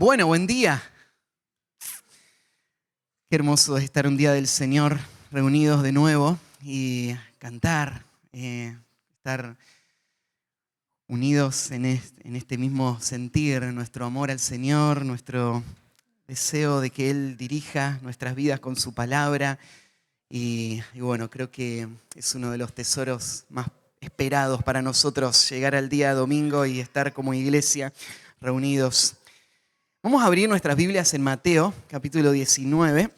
Bueno, buen día. Qué hermoso es estar un día del Señor reunidos de nuevo y cantar, estar unidos en este mismo sentir, nuestro amor al Señor, nuestro deseo de que Él dirija nuestras vidas con su palabra. Y bueno, creo que es uno de los tesoros más esperados para nosotros, llegar al día domingo y estar como iglesia reunidos. Vamos a abrir nuestras Biblias en Mateo, capítulo 19.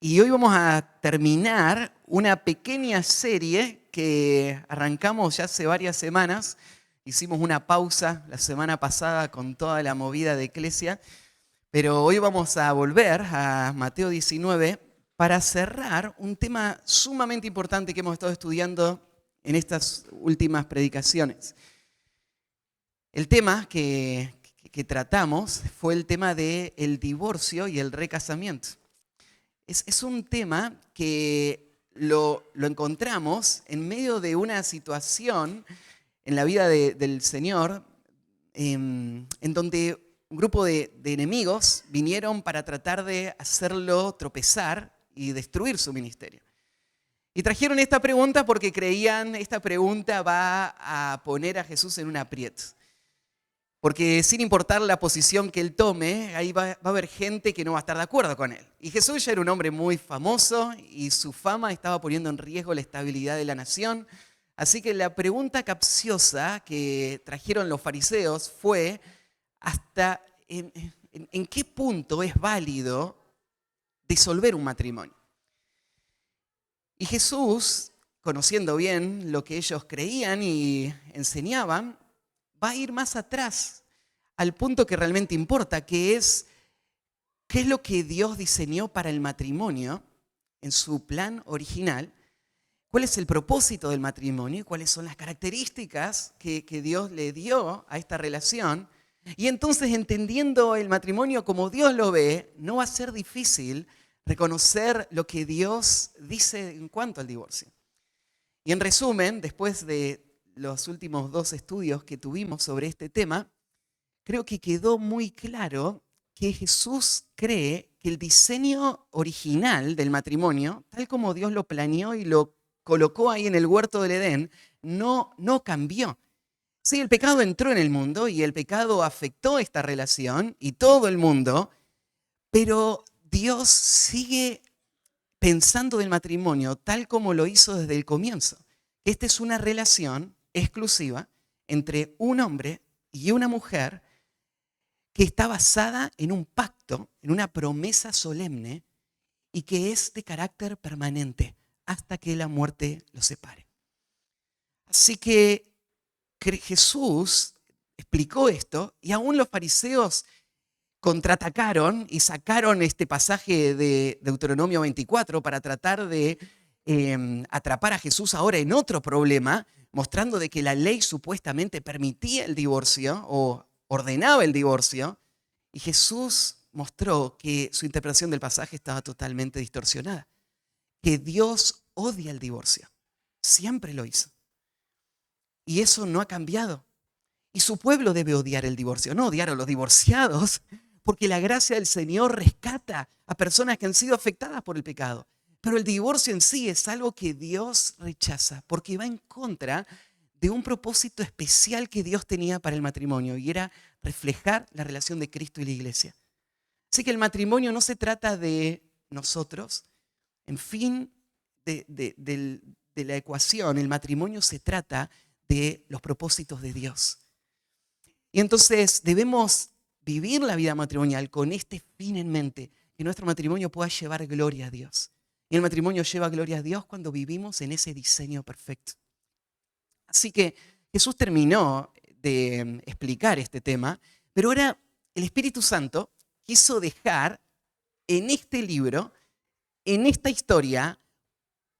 Y hoy vamos a terminar una pequeña serie que arrancamos ya hace varias semanas. Hicimos una pausa la semana pasada con toda la movida de Eclesia, pero hoy vamos a volver a Mateo 19 para cerrar un tema sumamente importante que hemos estado estudiando en estas últimas predicaciones. El tema que tratamos fue el tema del divorcio y el recasamiento. Es un tema que lo encontramos en medio de una situación en la vida del Señor en donde un grupo de enemigos vinieron para tratar de hacerlo tropezar y destruir su ministerio. Y trajeron esta pregunta porque creían esta pregunta va a poner a Jesús en un aprieto. Porque sin importar la posición que él tome, ahí va a haber gente que no va a estar de acuerdo con él. Y Jesús ya era un hombre muy famoso y su fama estaba poniendo en riesgo la estabilidad de la nación. Así que la pregunta capciosa que trajeron los fariseos fue hasta en qué punto es válido disolver un matrimonio. Y Jesús, conociendo bien lo que ellos creían y enseñaban, va a ir más atrás, al punto que realmente importa, que es qué es lo que Dios diseñó para el matrimonio en su plan original, cuál es el propósito del matrimonio y cuáles son las características que Dios le dio a esta relación. Y entonces, entendiendo el matrimonio como Dios lo ve, no va a ser difícil reconocer lo que Dios dice en cuanto al divorcio. Y en resumen, después de los últimos 2 estudios que tuvimos sobre este tema, creo que quedó muy claro que Jesús cree que el diseño original del matrimonio, tal como Dios lo planeó y lo colocó ahí en el huerto del Edén, no cambió. Sí, el pecado entró en el mundo y el pecado afectó esta relación y todo el mundo, pero Dios sigue pensando del matrimonio tal como lo hizo desde el comienzo. Esta es una relación exclusiva entre un hombre y una mujer que está basada en un pacto, en una promesa solemne y que es de carácter permanente hasta que la muerte los separe. Así que Jesús explicó esto y aún los fariseos contraatacaron y sacaron este pasaje de Deuteronomio 24 para tratar de atrapar a Jesús ahora en otro problema, mostrando de que la ley supuestamente permitía el divorcio o ordenaba el divorcio, y Jesús mostró que su interpretación del pasaje estaba totalmente distorsionada, que Dios odia el divorcio, siempre lo hizo, y eso no ha cambiado. Y su pueblo debe odiar el divorcio, no odiar a los divorciados, porque la gracia del Señor rescata a personas que han sido afectadas por el pecado. Pero el divorcio en sí es algo que Dios rechaza, porque va en contra de un propósito especial que Dios tenía para el matrimonio, y era reflejar la relación de Cristo y la iglesia. Así que el matrimonio no se trata de nosotros, en fin de la ecuación, el matrimonio se trata de los propósitos de Dios. Y entonces debemos vivir la vida matrimonial con este fin en mente, que nuestro matrimonio pueda llevar gloria a Dios. Y el matrimonio lleva gloria a Dios cuando vivimos en ese diseño perfecto. Así que Jesús terminó de explicar este tema, pero ahora el Espíritu Santo quiso dejar en este libro, en esta historia,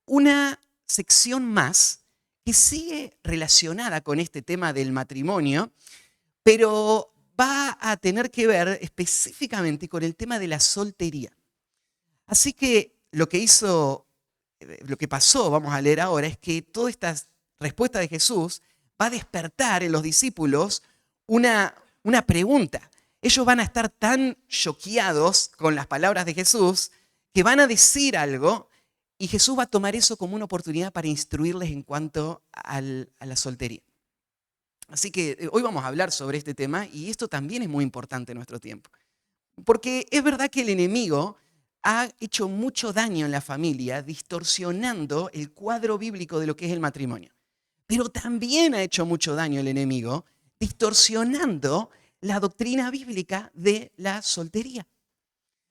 una sección más que sigue relacionada con este tema del matrimonio, pero va a tener que ver específicamente con el tema de la soltería. Así que lo que pasó, vamos a leer ahora, es que toda esta respuesta de Jesús va a despertar en los discípulos una una pregunta. Ellos van a estar tan choqueados con las palabras de Jesús que van a decir algo y Jesús va a tomar eso como una oportunidad para instruirles en cuanto a la soltería. Así que hoy vamos a hablar sobre este tema y esto también es muy importante en nuestro tiempo. Porque es verdad que el enemigo ha hecho mucho daño en la familia, distorsionando el cuadro bíblico de lo que es el matrimonio. Pero también ha hecho mucho daño el enemigo, distorsionando la doctrina bíblica de la soltería.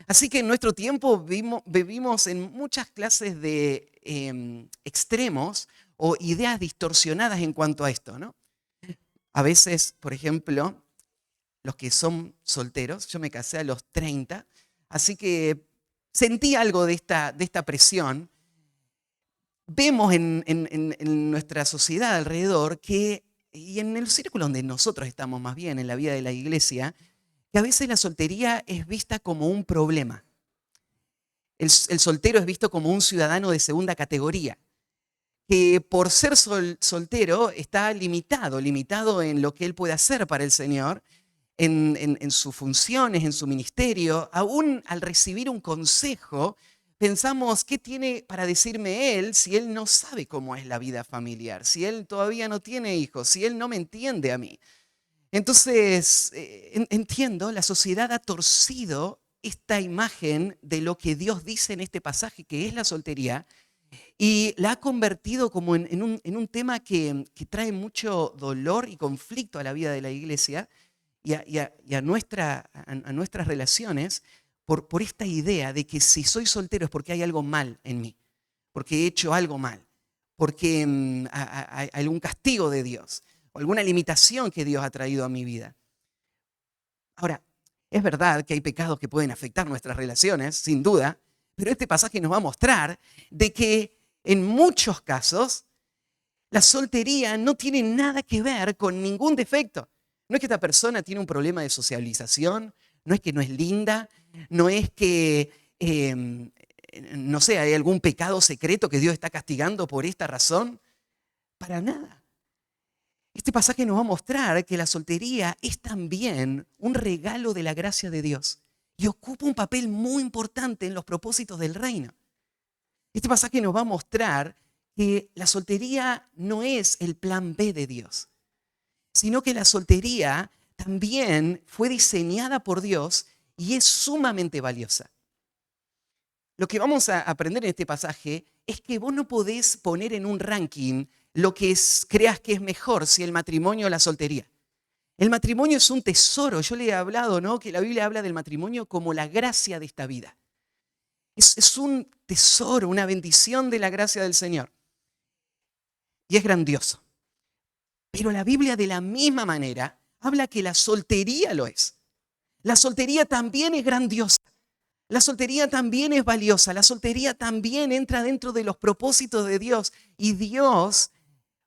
Así que en nuestro tiempo vivimos en muchas clases de extremos o ideas distorsionadas en cuanto a esto, ¿no? A veces, por ejemplo, los que son solteros, yo me casé a los 30, así que sentí algo de esta presión. Vemos en nuestra sociedad alrededor y en el círculo donde nosotros estamos más bien, en la vida de la iglesia, que a veces la soltería es vista como un problema. El soltero es visto como un ciudadano de segunda categoría, que por ser soltero está limitado en lo que él puede hacer para el Señor, en sus funciones, en su ministerio. Aún al recibir un consejo, pensamos, ¿qué tiene para decirme él si él no sabe cómo es la vida familiar? Si él todavía no tiene hijos, si él no me entiende a mí. Entonces, entiendo, la sociedad ha torcido esta imagen de lo que Dios dice en este pasaje, que es la soltería, y la ha convertido como en un tema que trae mucho dolor y conflicto a la vida de la iglesia y a nuestras relaciones por esta idea de que si soy soltero es porque hay algo mal en mí, porque he hecho algo mal, porque hay algún castigo de Dios o alguna limitación que Dios ha traído a mi vida. Ahora, es verdad que hay pecados que pueden afectar nuestras relaciones, sin duda, pero este pasaje nos va a mostrar de que en muchos casos la soltería no tiene nada que ver con ningún defecto. No es que esta persona tiene un problema de socialización, no es que no es linda, no es que, no sé, hay algún pecado secreto que Dios está castigando por esta razón. Para nada. Este pasaje nos va a mostrar que la soltería es también un regalo de la gracia de Dios y ocupa un papel muy importante en los propósitos del reino. Este pasaje nos va a mostrar que la soltería no es el plan B de Dios, sino que la soltería también fue diseñada por Dios y es sumamente valiosa. Lo que vamos a aprender en este pasaje es que vos no podés poner en un ranking lo que creas que es mejor, si el matrimonio o la soltería. El matrimonio es un tesoro. Yo le he hablado, ¿no?, que la Biblia habla del matrimonio como la gracia de esta vida. Es un tesoro, una bendición de la gracia del Señor. Y es grandioso. Pero la Biblia de la misma manera habla que la soltería lo es. La soltería también es grandiosa. La soltería también es valiosa. La soltería también entra dentro de los propósitos de Dios. Y Dios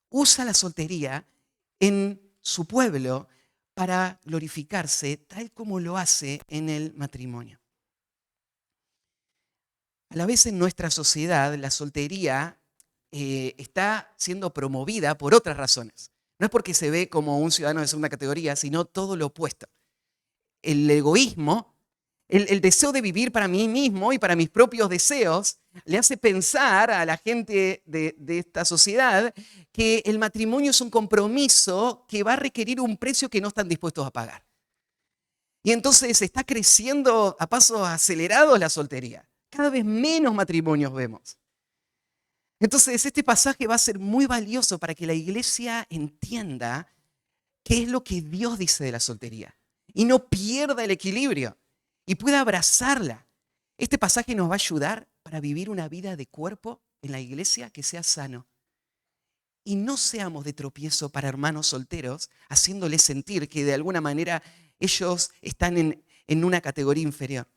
usa la soltería en su pueblo para glorificarse tal como lo hace en el matrimonio. A la vez en nuestra sociedad la soltería está siendo promovida por otras razones. No es porque se ve como un ciudadano de segunda categoría, sino todo lo opuesto. El egoísmo, el deseo de vivir para mí mismo y para mis propios deseos, le hace pensar a la gente de esta sociedad que el matrimonio es un compromiso que va a requerir un precio que no están dispuestos a pagar. Y entonces está creciendo a pasos acelerados la soltería. Cada vez menos matrimonios vemos. Entonces este pasaje va a ser muy valioso para que la iglesia entienda qué es lo que Dios dice de la soltería y no pierda el equilibrio y pueda abrazarla. Este pasaje nos va a ayudar para vivir una vida de cuerpo en la iglesia que sea sano. Y no seamos de tropiezo para hermanos solteros, haciéndoles sentir que de alguna manera ellos están en una categoría inferior.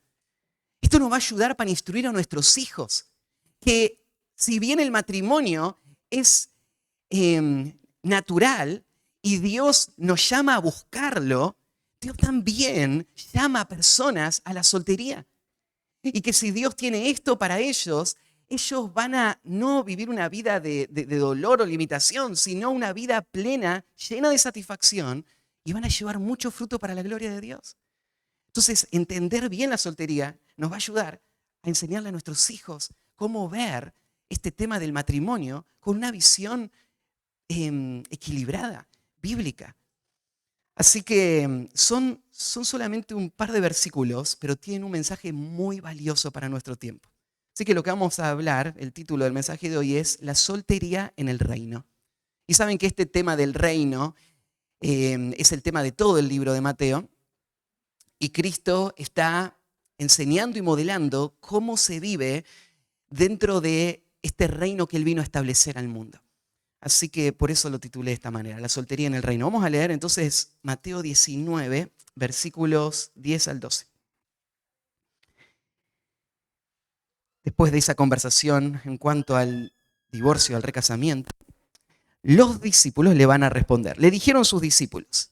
Esto nos va a ayudar para instruir a nuestros hijos, que si bien el matrimonio es natural y Dios nos llama a buscarlo, Dios también llama a personas a la soltería. Y que si Dios tiene esto para ellos, ellos van a no vivir una vida de dolor o limitación, sino una vida plena, llena de satisfacción y van a llevar mucho fruto para la gloria de Dios. Entonces, entender bien la soltería nos va a ayudar a enseñarle a nuestros hijos cómo ver este tema del matrimonio con una visión equilibrada, bíblica. Así que son solamente un par de versículos, pero tienen un mensaje muy valioso para nuestro tiempo. Así que lo que vamos a hablar, el título del mensaje de hoy es La soltería en el reino. Y saben que este tema del reino es el tema de todo el libro de Mateo. Y Cristo está enseñando y modelando cómo se vive dentro de este reino que Él vino a establecer al mundo. Así que por eso lo titulé de esta manera, La soltería en el reino. Vamos a leer entonces Mateo 19, versículos 10 al 12. Después de esa conversación en cuanto al divorcio, al recasamiento, los discípulos le van a responder. Le dijeron sus discípulos,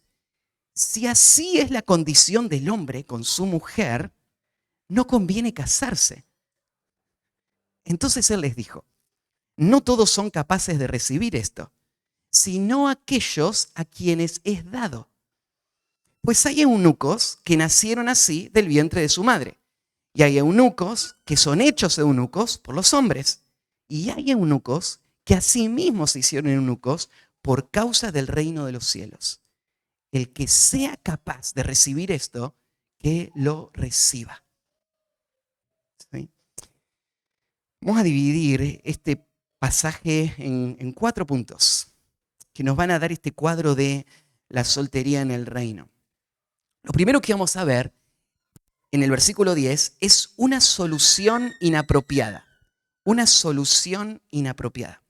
si así es la condición del hombre con su mujer, no conviene casarse. Entonces él les dijo, no todos son capaces de recibir esto, sino aquellos a quienes es dado. Pues hay eunucos que nacieron así del vientre de su madre, y hay eunucos que son hechos eunucos por los hombres, y hay eunucos que asimismo se hicieron eunucos por causa del reino de los cielos. El que sea capaz de recibir esto, que lo reciba. ¿Sí? Vamos a dividir este pasaje en 4 puntos que nos van a dar este cuadro de la soltería en el reino. Lo primero que vamos a ver en el versículo 10 es una solución inapropiada. Una solución inapropiada.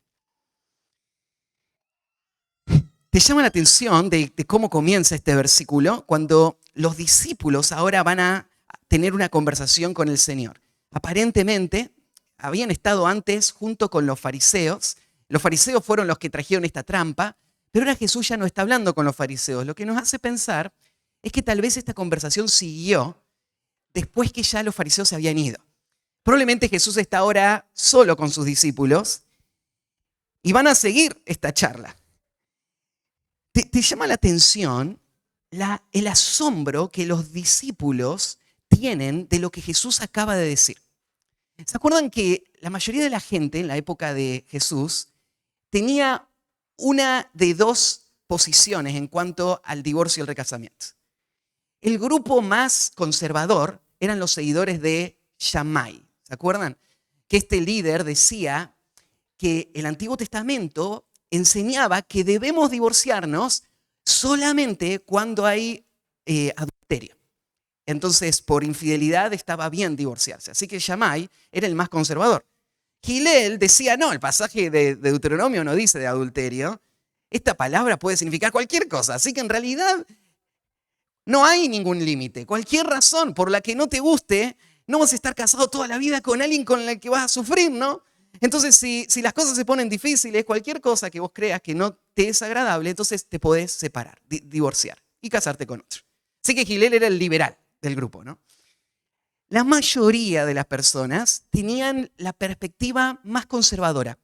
¿Te llama la atención de cómo comienza este versículo? Cuando los discípulos ahora van a tener una conversación con el Señor. Aparentemente habían estado antes junto con los fariseos. Los fariseos fueron los que trajeron esta trampa, pero ahora Jesús ya no está hablando con los fariseos. Lo que nos hace pensar es que tal vez esta conversación siguió después que ya los fariseos se habían ido. Probablemente Jesús está ahora solo con sus discípulos y van a seguir esta charla. ¿Te llama la atención el asombro que los discípulos tienen de lo que Jesús acaba de decir? ¿Se acuerdan que la mayoría de la gente en la época de Jesús tenía una de 2 posiciones en cuanto al divorcio y el recasamiento? El grupo más conservador eran los seguidores de Shammai. ¿Se acuerdan? Que este líder decía que el Antiguo Testamento enseñaba que debemos divorciarnos solamente cuando hay adulterio. Entonces, por infidelidad estaba bien divorciarse. Así que Shammai era el más conservador. Hillel decía, no, el pasaje de Deuteronomio no dice de adulterio. Esta palabra puede significar cualquier cosa. Así que en realidad no hay ningún límite. Cualquier razón por la que no te guste, no vas a estar casado toda la vida con alguien con el que vas a sufrir, ¿no? Entonces, si las cosas se ponen difíciles, cualquier cosa que vos creas que no te es agradable, entonces te podés separar, divorciar y casarte con otro. Así que Hillel era el liberal del grupo, ¿no? La mayoría de las personas tenían la perspectiva más conservadora.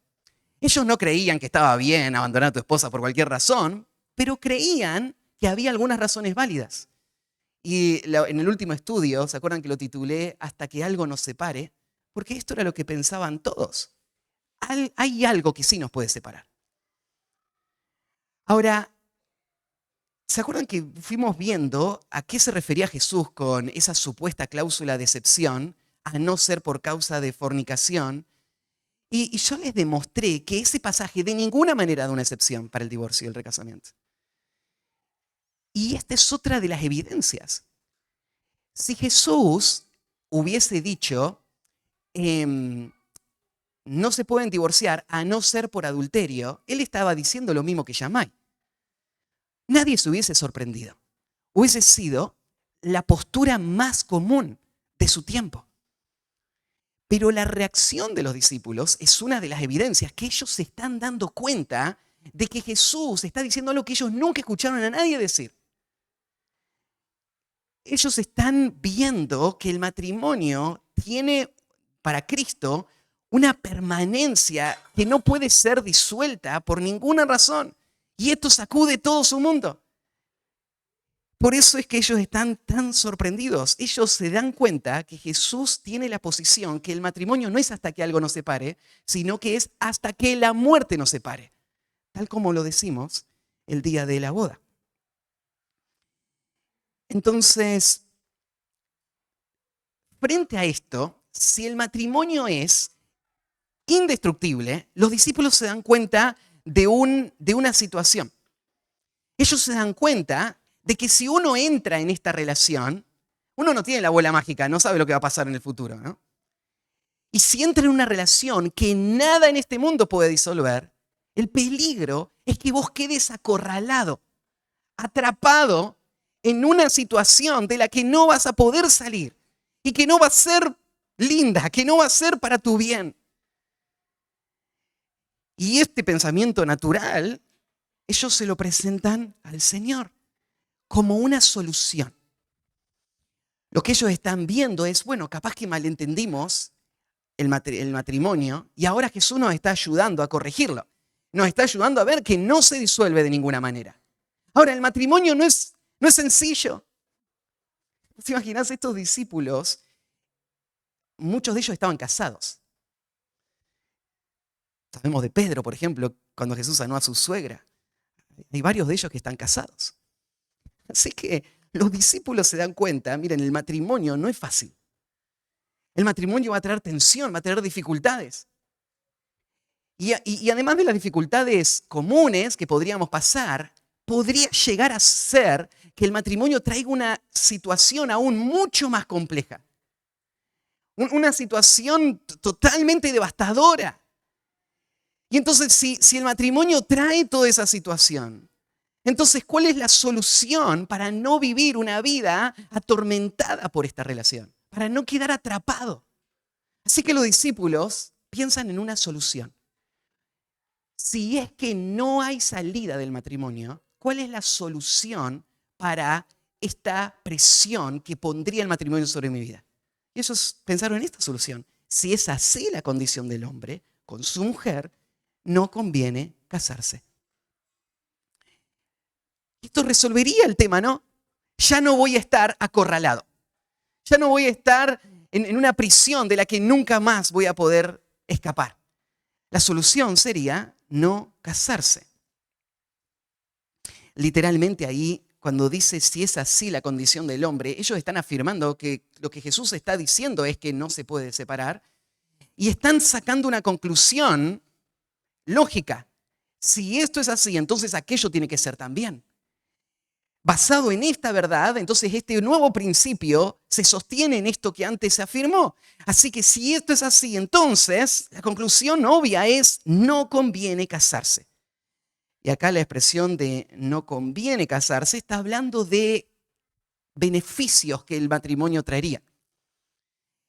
Ellos no creían que estaba bien abandonar a tu esposa por cualquier razón, pero creían que había algunas razones válidas. Y en el último estudio, ¿se acuerdan que lo titulé Hasta que algo nos separe? Porque esto era lo que pensaban todos. Hay algo que sí nos puede separar. Ahora, ¿se acuerdan que fuimos viendo a qué se refería Jesús con esa supuesta cláusula de excepción, a no ser por causa de fornicación? Y yo les demostré que ese pasaje de ninguna manera da una excepción para el divorcio y el recasamiento. Y esta es otra de las evidencias. Si Jesús hubiese dicho, no se pueden divorciar a no ser por adulterio, él estaba diciendo lo mismo que Shammai. Nadie se hubiese sorprendido. Hubiese sido la postura más común de su tiempo. Pero la reacción de los discípulos es una de las evidencias que ellos se están dando cuenta de que Jesús está diciendo algo que ellos nunca escucharon a nadie decir. Ellos están viendo que el matrimonio tiene para Cristo una permanencia que no puede ser disuelta por ninguna razón. Y esto sacude todo su mundo. Por eso es que ellos están tan sorprendidos. Ellos se dan cuenta que Jesús tiene la posición que el matrimonio no es hasta que algo nos separe, sino que es hasta que la muerte nos separe, tal como lo decimos el día de la boda. Entonces, frente a esto, si el matrimonio es indestructible, los discípulos se dan cuenta de una situación. Ellos se dan cuenta de que si uno entra en esta relación, uno no tiene la bola mágica, no sabe lo que va a pasar en el futuro, ¿no? Y si entra en una relación que nada en este mundo puede disolver, el peligro es que vos quedes acorralado, atrapado en una situación de la que no vas a poder salir y que no va a ser linda, que no va a ser para tu bien. Y este pensamiento natural, ellos se lo presentan al Señor como una solución. Lo que ellos están viendo es, bueno, capaz que malentendimos el matrimonio y ahora Jesús nos está ayudando a corregirlo. Nos está ayudando a ver que no se disuelve de ninguna manera. Ahora, el matrimonio no es sencillo. ¿Te imaginas estos discípulos? Muchos de ellos estaban casados. Sabemos de Pedro, por ejemplo, cuando Jesús sanó a su suegra. Hay varios de ellos que están casados. Así que los discípulos se dan cuenta, miren, el matrimonio no es fácil. El matrimonio va a traer tensión, va a traer dificultades. Y además de las dificultades comunes que podríamos pasar, podría llegar a ser que el matrimonio traiga una situación aún mucho más compleja. Una situación totalmente devastadora. Y entonces, si el matrimonio trae toda esa situación, entonces, ¿cuál es la solución para no vivir una vida atormentada por esta relación? Para no quedar atrapado. Así que los discípulos piensan en una solución. Si es que no hay salida del matrimonio, ¿cuál es la solución para esta presión que pondría el matrimonio sobre mi vida? Y ellos pensaron en esta solución. Si es así la condición del hombre con su mujer, no conviene casarse. Esto resolvería el tema, ¿no? Ya no voy a estar acorralado. Ya no voy a estar en una prisión de la que nunca más voy a poder escapar. La solución sería no casarse. Literalmente ahí, cuando dice si es así la condición del hombre, ellos están afirmando que lo que Jesús está diciendo es que no se puede separar y están sacando una conclusión lógica. Si esto es así, entonces aquello tiene que ser también. Basado en esta verdad, entonces este nuevo principio se sostiene en esto que antes se afirmó. Así que si esto es así, entonces la conclusión obvia es no conviene casarse. Y acá la expresión de no conviene casarse está hablando de beneficios que el matrimonio traería.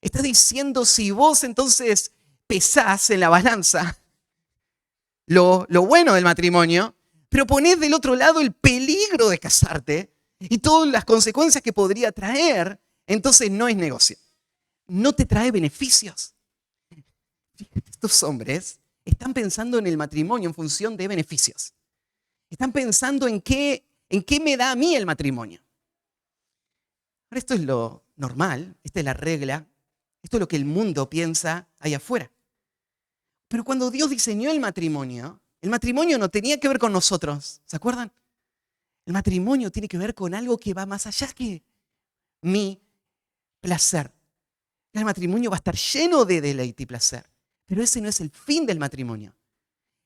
Está diciendo si vos entonces pesás en la balanza lo bueno del matrimonio, pero ponés del otro lado el peligro de casarte y todas las consecuencias que podría traer, entonces no es negocio. No te trae beneficios. Estos hombres están pensando en el matrimonio en función de beneficios. Están pensando en qué me da a mí el matrimonio. Ahora, esto es lo normal, esta es la regla, esto es lo que el mundo piensa allá afuera. Pero cuando Dios diseñó el matrimonio no tenía que ver con nosotros, ¿se acuerdan? El matrimonio tiene que ver con algo que va más allá que mi placer. El matrimonio va a estar lleno de deleite y placer, pero ese no es el fin del matrimonio.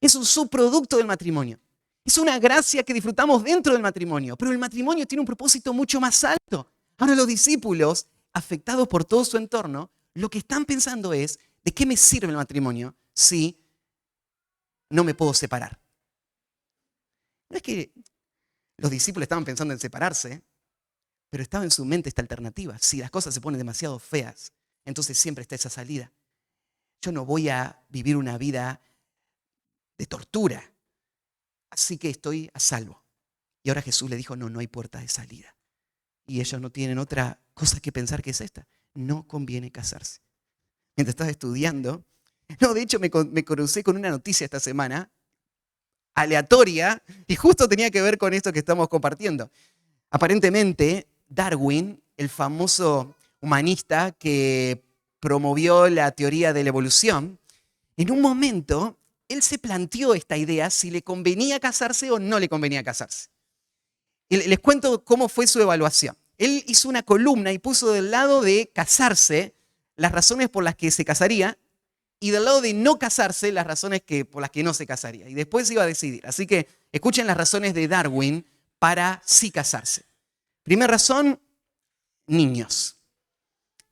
Es un subproducto del matrimonio. Es una gracia que disfrutamos dentro del matrimonio, pero el matrimonio tiene un propósito mucho más alto. Ahora los discípulos, afectados por todo su entorno, lo que están pensando es, ¿de qué me sirve el matrimonio si no me puedo separar? No es que los discípulos estaban pensando en separarse, pero estaba en su mente esta alternativa. Si las cosas se ponen demasiado feas, entonces siempre está esa salida. Yo no voy a vivir una vida de tortura, así que estoy a salvo. Y ahora Jesús le dijo, no hay puerta de salida. Y ellos no tienen otra cosa que pensar que es esta. No conviene casarse. Mientras estás estudiando, de hecho me crucé con una noticia esta semana, aleatoria, y justo tenía que ver con esto que estamos compartiendo. Aparentemente, Darwin, el famoso humanista que promovió la teoría de la evolución, en un momento él se planteó esta idea si le convenía casarse o no le convenía casarse. Y les cuento cómo fue su evaluación. Él hizo una columna y puso del lado de casarse las razones por las que se casaría y del lado de no casarse las razones por las que no se casaría. Y después iba a decidir. Así que escuchen las razones de Darwin para sí casarse. Primera razón, niños.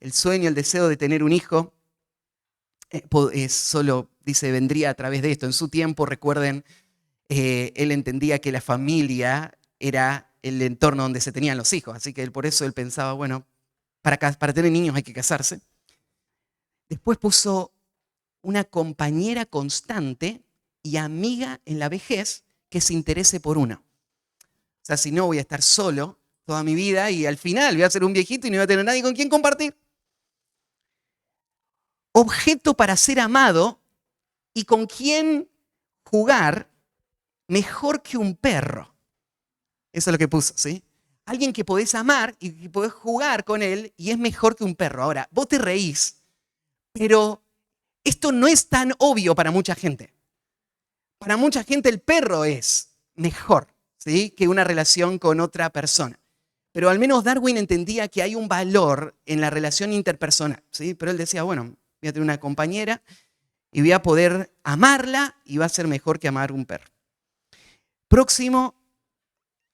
El sueño, el deseo de tener un hijo, solo, dice, vendría a través de esto. En su tiempo, recuerden, él entendía que la familia era el entorno donde se tenían los hijos. Así que por eso él pensaba, bueno, para tener niños hay que casarse. Después puso una compañera constante y amiga en la vejez que se interese por uno. O sea, si no, voy a estar solo toda mi vida y al final voy a ser un viejito y no voy a tener nadie con quien compartir. Objeto para ser amado y con quien jugar mejor que un perro. Eso es lo que puso, ¿sí? Alguien que podés amar y que podés jugar con él y es mejor que un perro. Ahora, vos te reís, pero esto no es tan obvio para mucha gente. Para mucha gente el perro es mejor, ¿sí?, que una relación con otra persona. Pero al menos Darwin entendía que hay un valor en la relación interpersonal, ¿sí? Pero él decía, bueno, voy a tener una compañera y voy a poder amarla y va a ser mejor que amar un perro. Próximo,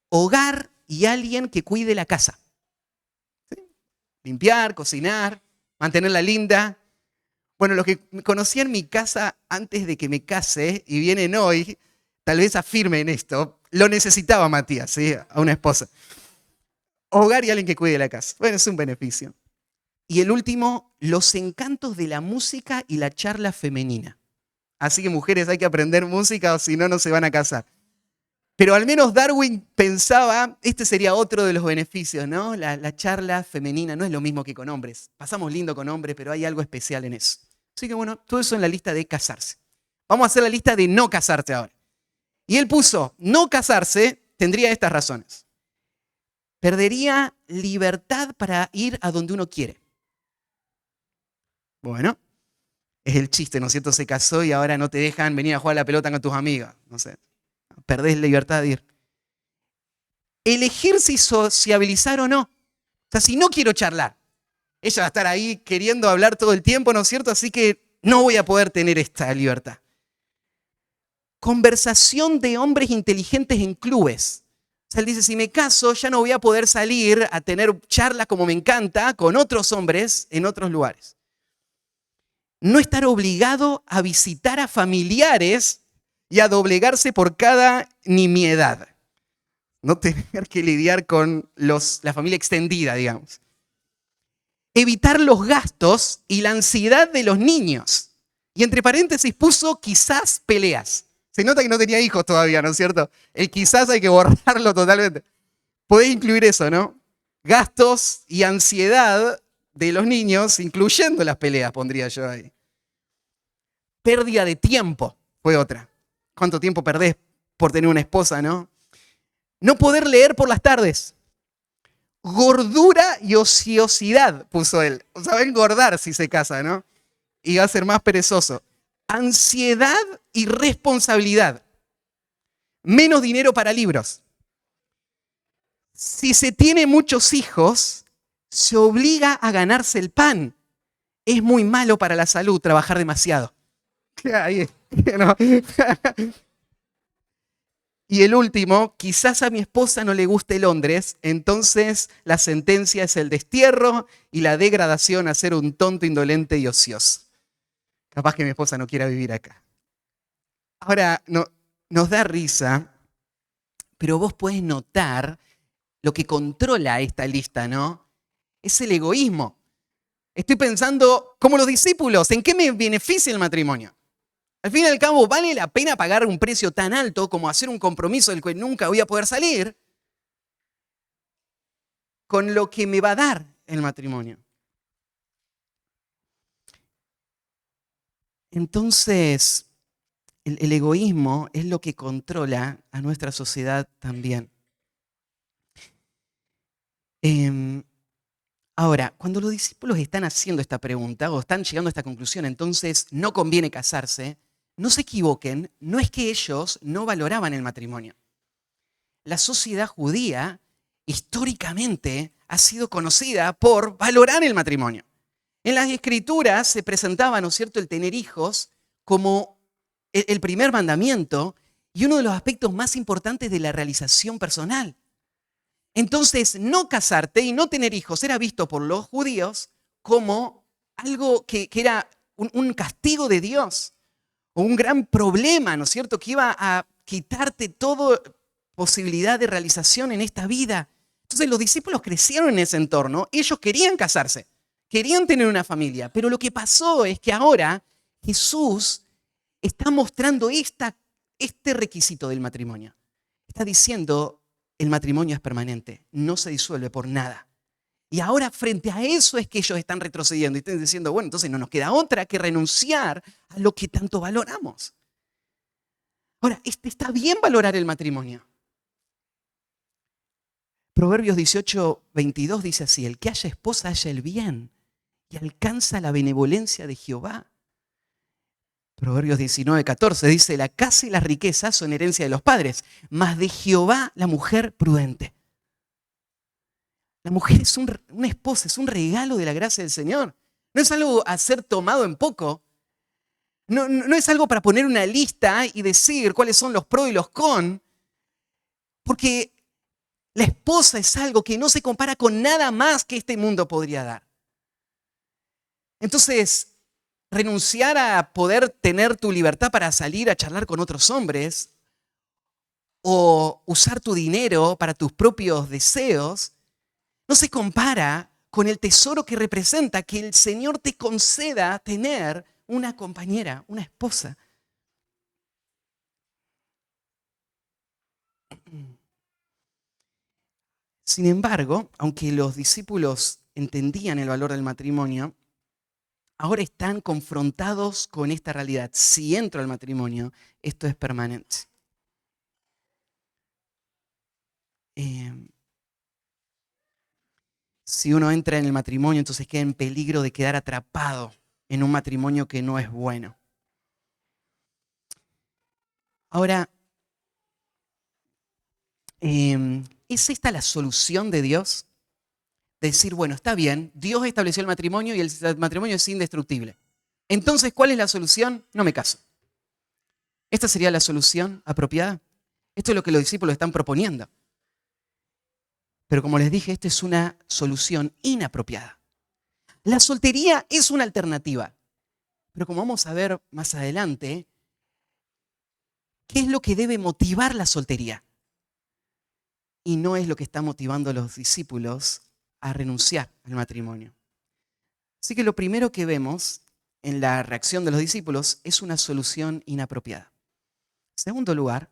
hogar y alguien que cuide la casa. ¿Sí? Limpiar, cocinar, mantenerla linda. Bueno, los que conocían mi casa antes de que me case y vienen hoy, tal vez afirmen esto. Lo necesitaba Matías, ¿sí?, a una esposa. Hogar y alguien que cuide la casa. Bueno, es un beneficio. Y el último, los encantos de la música y la charla femenina. Así que mujeres, hay que aprender música o si no, no se van a casar. Pero al menos Darwin pensaba, este sería otro de los beneficios, ¿no? La charla femenina no es lo mismo que con hombres. Pasamos lindo con hombres, pero hay algo especial en eso. Así que bueno, todo eso en la lista de casarse. Vamos a hacer la lista de no casarse ahora. Y él puso, no casarse tendría estas razones. Perdería libertad para ir a donde uno quiere. Bueno, es el chiste, ¿no es cierto? Se casó y ahora no te dejan venir a jugar a la pelota con tus amigas. No sé, perdés la libertad de ir. Elegir si sociabilizar o no. O sea, si no quiero charlar, ella va a estar ahí queriendo hablar todo el tiempo, ¿no es cierto? Así que no voy a poder tener esta libertad. Conversación de hombres inteligentes en clubes. O sea, él dice, si me caso, ya no voy a poder salir a tener charlas como me encanta con otros hombres en otros lugares. No estar obligado a visitar a familiares y a doblegarse por cada nimiedad. No tener que lidiar con la familia extendida, digamos. Evitar los gastos y la ansiedad de los niños. Y entre paréntesis puso quizás peleas. Se nota que no tenía hijos todavía, ¿no es cierto? El quizás hay que borrarlo totalmente. Podés incluir eso, ¿no? Gastos y ansiedad de los niños, incluyendo las peleas, pondría yo ahí. Pérdida de tiempo fue otra. ¿Cuánto tiempo perdés por tener una esposa, no? No poder leer por las tardes. Gordura y ociosidad, puso él. O sea, va a engordar si se casa, ¿no? Y va a ser más perezoso. Ansiedad y responsabilidad. Menos dinero para libros. Si se tiene muchos hijos, se obliga a ganarse el pan. Es muy malo para la salud trabajar demasiado. Y el último, quizás a mi esposa no le guste Londres, entonces la sentencia es el destierro y la degradación a ser un tonto, indolente y ocioso. Capaz que mi esposa no quiera vivir acá. Ahora, nos da risa, pero vos podés notar lo que controla esta lista, ¿no? Es el egoísmo. Estoy pensando, como los discípulos, ¿en qué me beneficia el matrimonio? Al fin y al cabo, ¿vale la pena pagar un precio tan alto como hacer un compromiso del que nunca voy a poder salir con lo que me va a dar el matrimonio? Entonces, el egoísmo es lo que controla a nuestra sociedad también. Em, Ahora, cuando los discípulos están haciendo esta pregunta o están llegando a esta conclusión, entonces no conviene casarse, no se equivoquen, no es que ellos no valoraban el matrimonio. La sociedad judía históricamente ha sido conocida por valorar el matrimonio. En las escrituras se presentaba, ¿no es cierto?, el tener hijos como el primer mandamiento y uno de los aspectos más importantes de la realización personal. Entonces, no casarte y no tener hijos era visto por los judíos como algo que era un castigo de Dios o un gran problema, ¿no es cierto?, que iba a quitarte toda posibilidad de realización en esta vida. Entonces, los discípulos crecieron en ese entorno, ellos querían casarse, querían tener una familia, pero lo que pasó es que ahora Jesús está mostrando este requisito del matrimonio. Está diciendo, el matrimonio es permanente, no se disuelve por nada. Y ahora frente a eso es que ellos están retrocediendo y están diciendo, bueno, entonces no nos queda otra que renunciar a lo que tanto valoramos. Ahora, está bien valorar el matrimonio. Proverbios 18:22 dice así, el que haya esposa halla el bien y alcanza la benevolencia de Jehová. Proverbios 19:14 dice, la casa y las riquezas son herencia de los padres, mas de Jehová la mujer prudente. La mujer es una esposa, es un regalo de la gracia del Señor. No es algo a ser tomado en poco. No es algo para poner una lista y decir cuáles son los pros y los con, porque la esposa es algo que no se compara con nada más que este mundo podría dar. Entonces, renunciar a poder tener tu libertad para salir a charlar con otros hombres o usar tu dinero para tus propios deseos, no se compara con el tesoro que representa que el Señor te conceda tener una compañera, una esposa. Sin embargo, aunque los discípulos entendían el valor del matrimonio, ahora están confrontados con esta realidad. Si entro al matrimonio, esto es permanente. Si uno entra en el matrimonio, entonces queda en peligro de quedar atrapado en un matrimonio que no es bueno. Ahora, ¿es esta la solución de Dios? Decir, bueno, está bien, Dios estableció el matrimonio y el matrimonio es indestructible. Entonces, ¿cuál es la solución? No me caso. ¿Esta sería la solución apropiada? Esto es lo que los discípulos están proponiendo. Pero como les dije, esta es una solución inapropiada. La soltería es una alternativa. Pero como vamos a ver más adelante, ¿qué es lo que debe motivar la soltería? Y no es lo que está motivando a los discípulos a renunciar al matrimonio. Así que lo primero que vemos en la reacción de los discípulos es una solución inapropiada. En segundo lugar,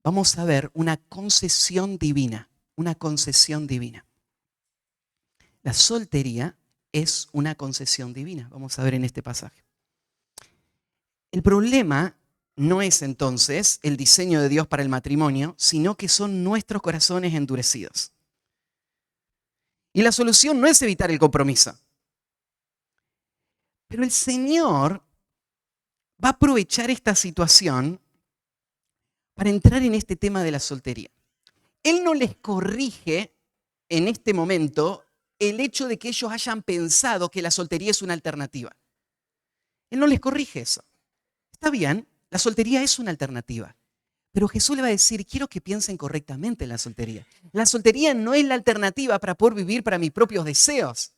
vamos a ver una concesión divina. Una concesión divina. La soltería es una concesión divina. Vamos a ver en este pasaje. El problema no es entonces el diseño de Dios para el matrimonio, sino que son nuestros corazones endurecidos. Y la solución no es evitar el compromiso. Pero el Señor va a aprovechar esta situación para entrar en este tema de la soltería. Él no les corrige en este momento el hecho de que ellos hayan pensado que la soltería es una alternativa. Él no les corrige eso. Está bien, la soltería es una alternativa. Pero Jesús le va a decir, quiero que piensen correctamente en la soltería. La soltería no es la alternativa para poder vivir para mis propios deseos.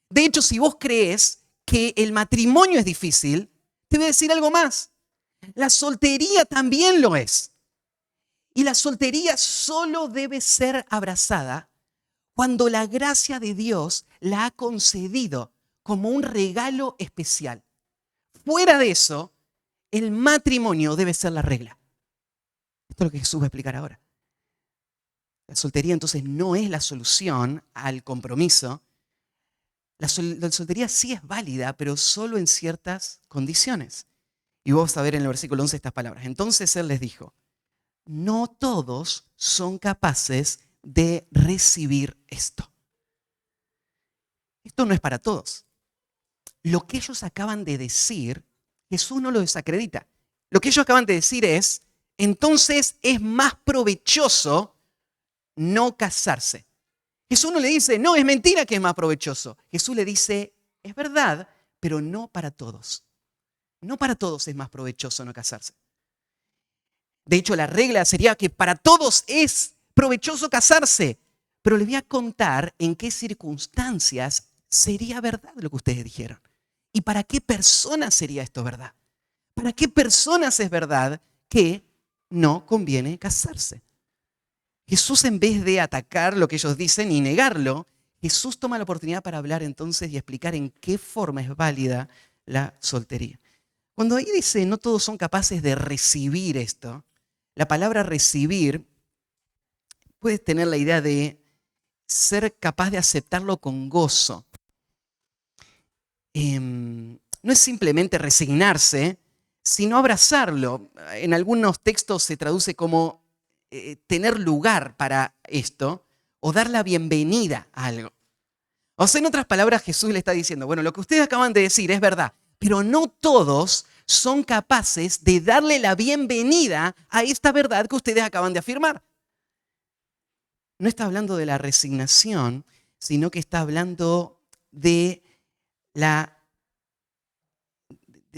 De hecho, si vos crees que el matrimonio es difícil, te voy a decir algo más. La soltería también lo es. Y la soltería solo debe ser abrazada cuando la gracia de Dios la ha concedido como un regalo especial. Fuera de eso, el matrimonio debe ser la regla. Esto es lo que Jesús va a explicar ahora. La soltería entonces no es la solución al compromiso. La soltería sí es válida, pero solo en ciertas condiciones. Y vamos a ver en el versículo 11 estas palabras. Entonces Él les dijo, no todos son capaces de recibir esto. Esto no es para todos. Lo que ellos acaban de decir, Jesús no lo desacredita. Lo que ellos acaban de decir es, entonces es más provechoso no casarse. Jesús no le dice, no, es mentira que es más provechoso. Jesús le dice, es verdad, pero no para todos. No para todos es más provechoso no casarse. De hecho, la regla sería que para todos es provechoso casarse. Pero les voy a contar en qué circunstancias sería verdad lo que ustedes dijeron. ¿Y para qué personas sería esto verdad? ¿Para qué personas es verdad que no conviene casarse? Jesús, en vez de atacar lo que ellos dicen y negarlo, Jesús toma la oportunidad para hablar entonces y explicar en qué forma es válida la soltería. Cuando ahí dice no todos son capaces de recibir esto, la palabra recibir puede tener la idea de ser capaz de aceptarlo con gozo. No es simplemente resignarse, sino abrazarlo. En algunos textos se traduce como tener lugar para esto o dar la bienvenida a algo. O sea, en otras palabras, Jesús le está diciendo, bueno, lo que ustedes acaban de decir es verdad, pero no todos son capaces de darle la bienvenida a esta verdad que ustedes acaban de afirmar. No está hablando de la resignación, sino que está hablando de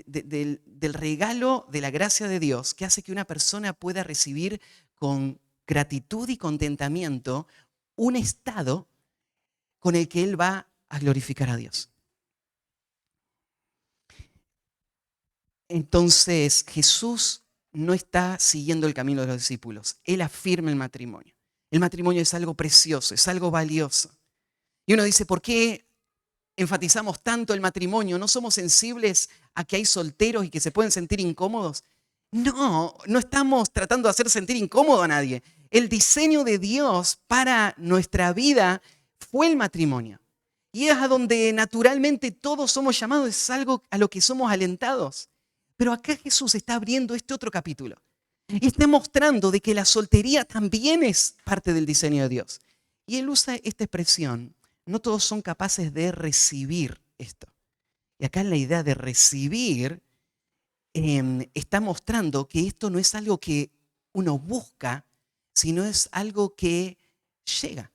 del regalo de la gracia de Dios que hace que una persona pueda recibir con gratitud y contentamiento un estado con el que él va a glorificar a Dios. Entonces, Jesús no está siguiendo el camino de los discípulos. Él afirma el matrimonio. El matrimonio es algo precioso, es algo valioso. Y uno dice, ¿por qué enfatizamos tanto el matrimonio? ¿No somos sensibles a que hay solteros y que se pueden sentir incómodos? No, no estamos tratando de hacer sentir incómodo a nadie. El diseño de Dios para nuestra vida fue el matrimonio. Y es a donde naturalmente todos somos llamados, es algo a lo que somos alentados. Pero acá Jesús está abriendo este otro capítulo. Y está mostrando de que la soltería también es parte del diseño de Dios. Y él usa esta expresión, no todos son capaces de recibir esto. Y acá la idea de recibir está mostrando que esto no es algo que uno busca, sino es algo que llega.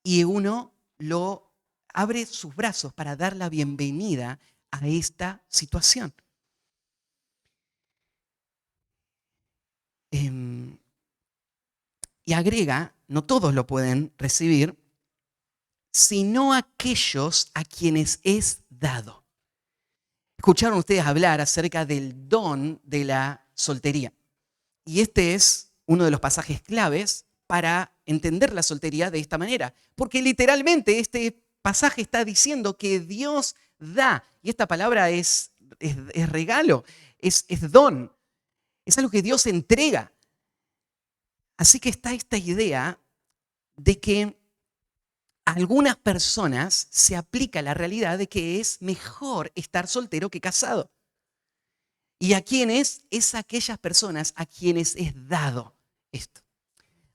Y uno lo abre sus brazos para dar la bienvenida a esta situación. Y agrega, no todos lo pueden recibir, sino aquellos a quienes es dado. Escucharon ustedes hablar acerca del don de la soltería. Y este es uno de los pasajes claves para entender la soltería de esta manera. Porque literalmente este pasaje está diciendo que Dios da. Y esta palabra es regalo, es don. Es algo que Dios entrega. Así que está esta idea de que a algunas personas se aplica la realidad de que es mejor estar soltero que casado. Y a quienes es aquellas personas a quienes es dado esto.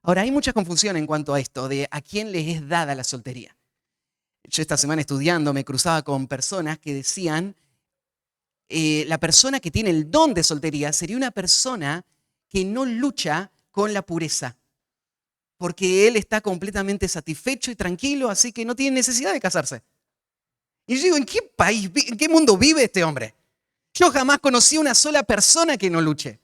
Ahora, hay mucha confusión en cuanto a esto, de a quién les es dada la soltería. Yo esta semana estudiando me cruzaba con personas que decían, la persona que tiene el don de soltería sería una persona que no lucha con la pureza, porque él está completamente satisfecho y tranquilo, así que no tiene necesidad de casarse. Y yo digo, ¿en qué país, en qué mundo vive este hombre? Yo jamás conocí una sola persona que no luche.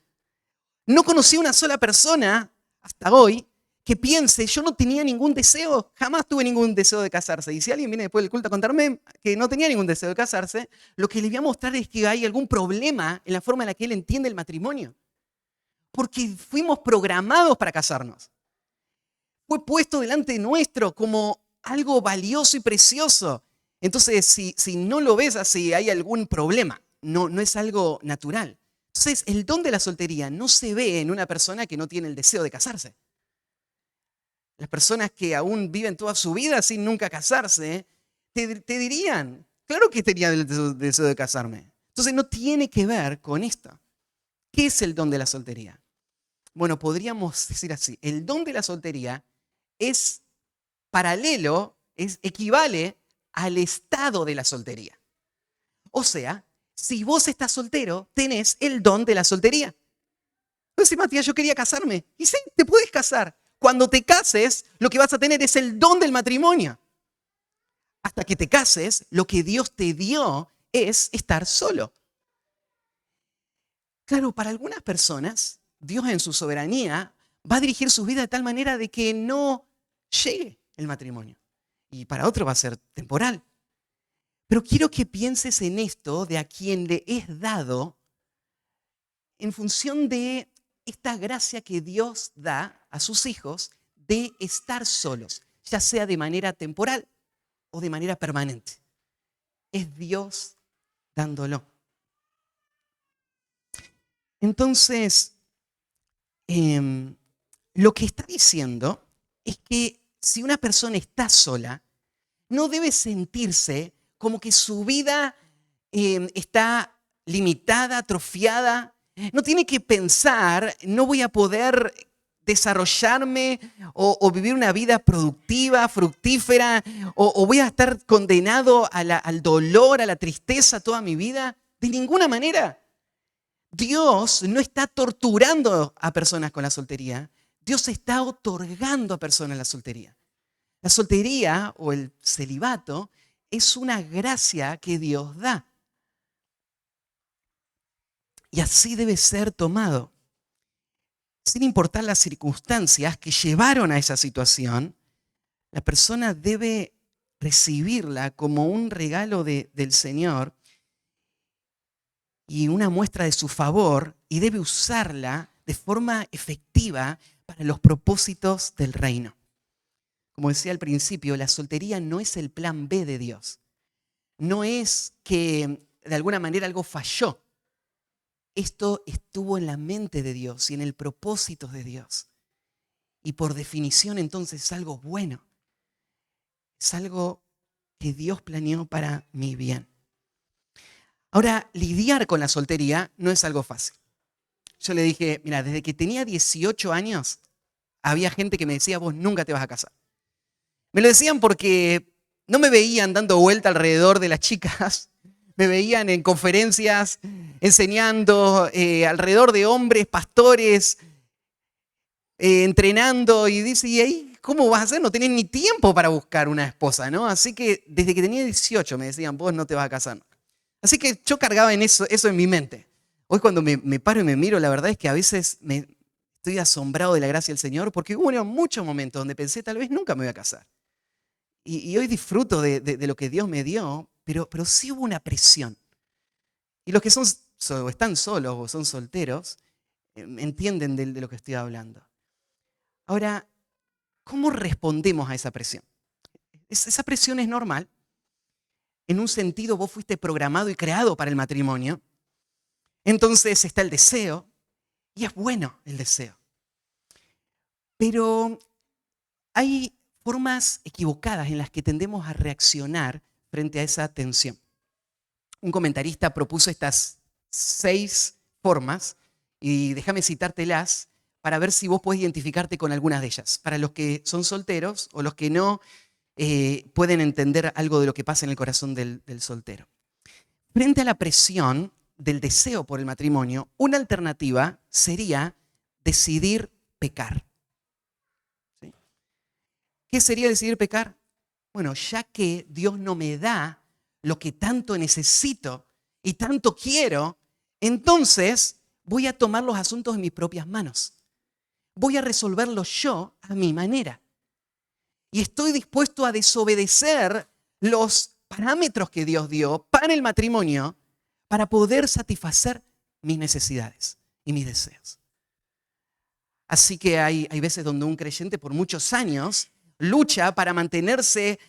No conocí una sola persona hasta hoy que piense, yo no tenía ningún deseo, jamás tuve ningún deseo de casarse. Y si alguien viene después del culto a contarme que no tenía ningún deseo de casarse, lo que le voy a mostrar es que hay algún problema en la forma en la que él entiende el matrimonio. Porque fuimos programados para casarnos. Fue puesto delante nuestro como algo valioso y precioso. Entonces, si no lo ves así, hay algún problema. No es algo natural. Entonces, el don de la soltería no se ve en una persona que no tiene el deseo de casarse. Las personas que aún viven toda su vida sin nunca casarse, te dirían, claro que tenía el deseo de casarme. Entonces, no tiene que ver con esto. ¿Qué es el don de la soltería? Bueno, podríamos decir así, el don de la soltería es paralelo, equivale al estado de la soltería. O sea, si vos estás soltero, tenés el don de la soltería. Entonces, Matías, yo quería casarme. Y sí, te puedes casar. Cuando te cases, lo que vas a tener es el don del matrimonio. Hasta que te cases, lo que Dios te dio es estar solo. Claro, para algunas personas, Dios en su soberanía va a dirigir su vida de tal manera de que no llegue el matrimonio. Y para otro va a ser temporal. Pero quiero que pienses en esto de a quien le es dado en función de esta gracia que Dios da a sus hijos de estar solos, ya sea de manera temporal o de manera permanente. Es Dios dándolo. Entonces, lo que está diciendo es que si una persona está sola, no debe sentirse como que su vida está limitada, atrofiada. No tiene que pensar, no voy a poder desarrollarme o vivir una vida productiva, fructífera, o voy a estar condenado al dolor, a la tristeza toda mi vida. De ninguna manera. Dios no está torturando a personas con la soltería. Dios está otorgando a personas la soltería. La soltería o el celibato es una gracia que Dios da. Y así debe ser tomado. Sin importar las circunstancias que llevaron a esa situación, la persona debe recibirla como un regalo del Señor y una muestra de su favor, y debe usarla de forma efectiva para los propósitos del reino. Como decía al principio, la soltería no es el plan B de Dios. No es que de alguna manera algo falló. Esto estuvo en la mente de Dios y en el propósito de Dios. Y por definición entonces es algo bueno. Es algo que Dios planeó para mi bien. Ahora, lidiar con la soltería no es algo fácil. Yo le dije, mira, desde que tenía 18 años, había gente que me decía, vos nunca te vas a casar. Me lo decían porque no me veían dando vuelta alrededor de las chicas, me veían en conferencias enseñando alrededor de hombres, pastores, entrenando, y dice, ¿y ahí cómo vas a hacer? No tenés ni tiempo para buscar una esposa, ¿no? Así que desde que tenía 18 me decían, vos no te vas a casar. Así que yo cargaba en eso en mi mente. Hoy cuando me paro y me miro, la verdad es que a veces estoy asombrado de la gracia del Señor, porque hubo muchos momentos donde pensé, tal vez nunca me voy a casar. Y hoy disfruto de lo que Dios me dio, pero sí hubo una presión. Y los que están solos o son solteros, entienden de lo que estoy hablando. Ahora, ¿cómo respondemos a esa presión? Esa presión es normal. En un sentido, vos fuiste programado y creado para el matrimonio. Entonces está el deseo, y es bueno el deseo. Pero hay formas equivocadas en las que tendemos a reaccionar frente a esa tensión. Un comentarista propuso estas 6 formas, y déjame citártelas para ver si vos podés identificarte con algunas de ellas. Para los que son solteros o los que no pueden entender algo de lo que pasa en el corazón del soltero. Frente a la presión del deseo por el matrimonio, una alternativa sería decidir pecar. ¿Sí? ¿Qué sería decidir pecar? Bueno, ya que Dios no me da lo que tanto necesito y tanto quiero, entonces voy a tomar los asuntos en mis propias manos. Voy a resolverlos yo a mi manera. Y estoy dispuesto a desobedecer los parámetros que Dios dio para el matrimonio para poder satisfacer mis necesidades y mis deseos. Así que hay veces donde un creyente por muchos años lucha para mantenerse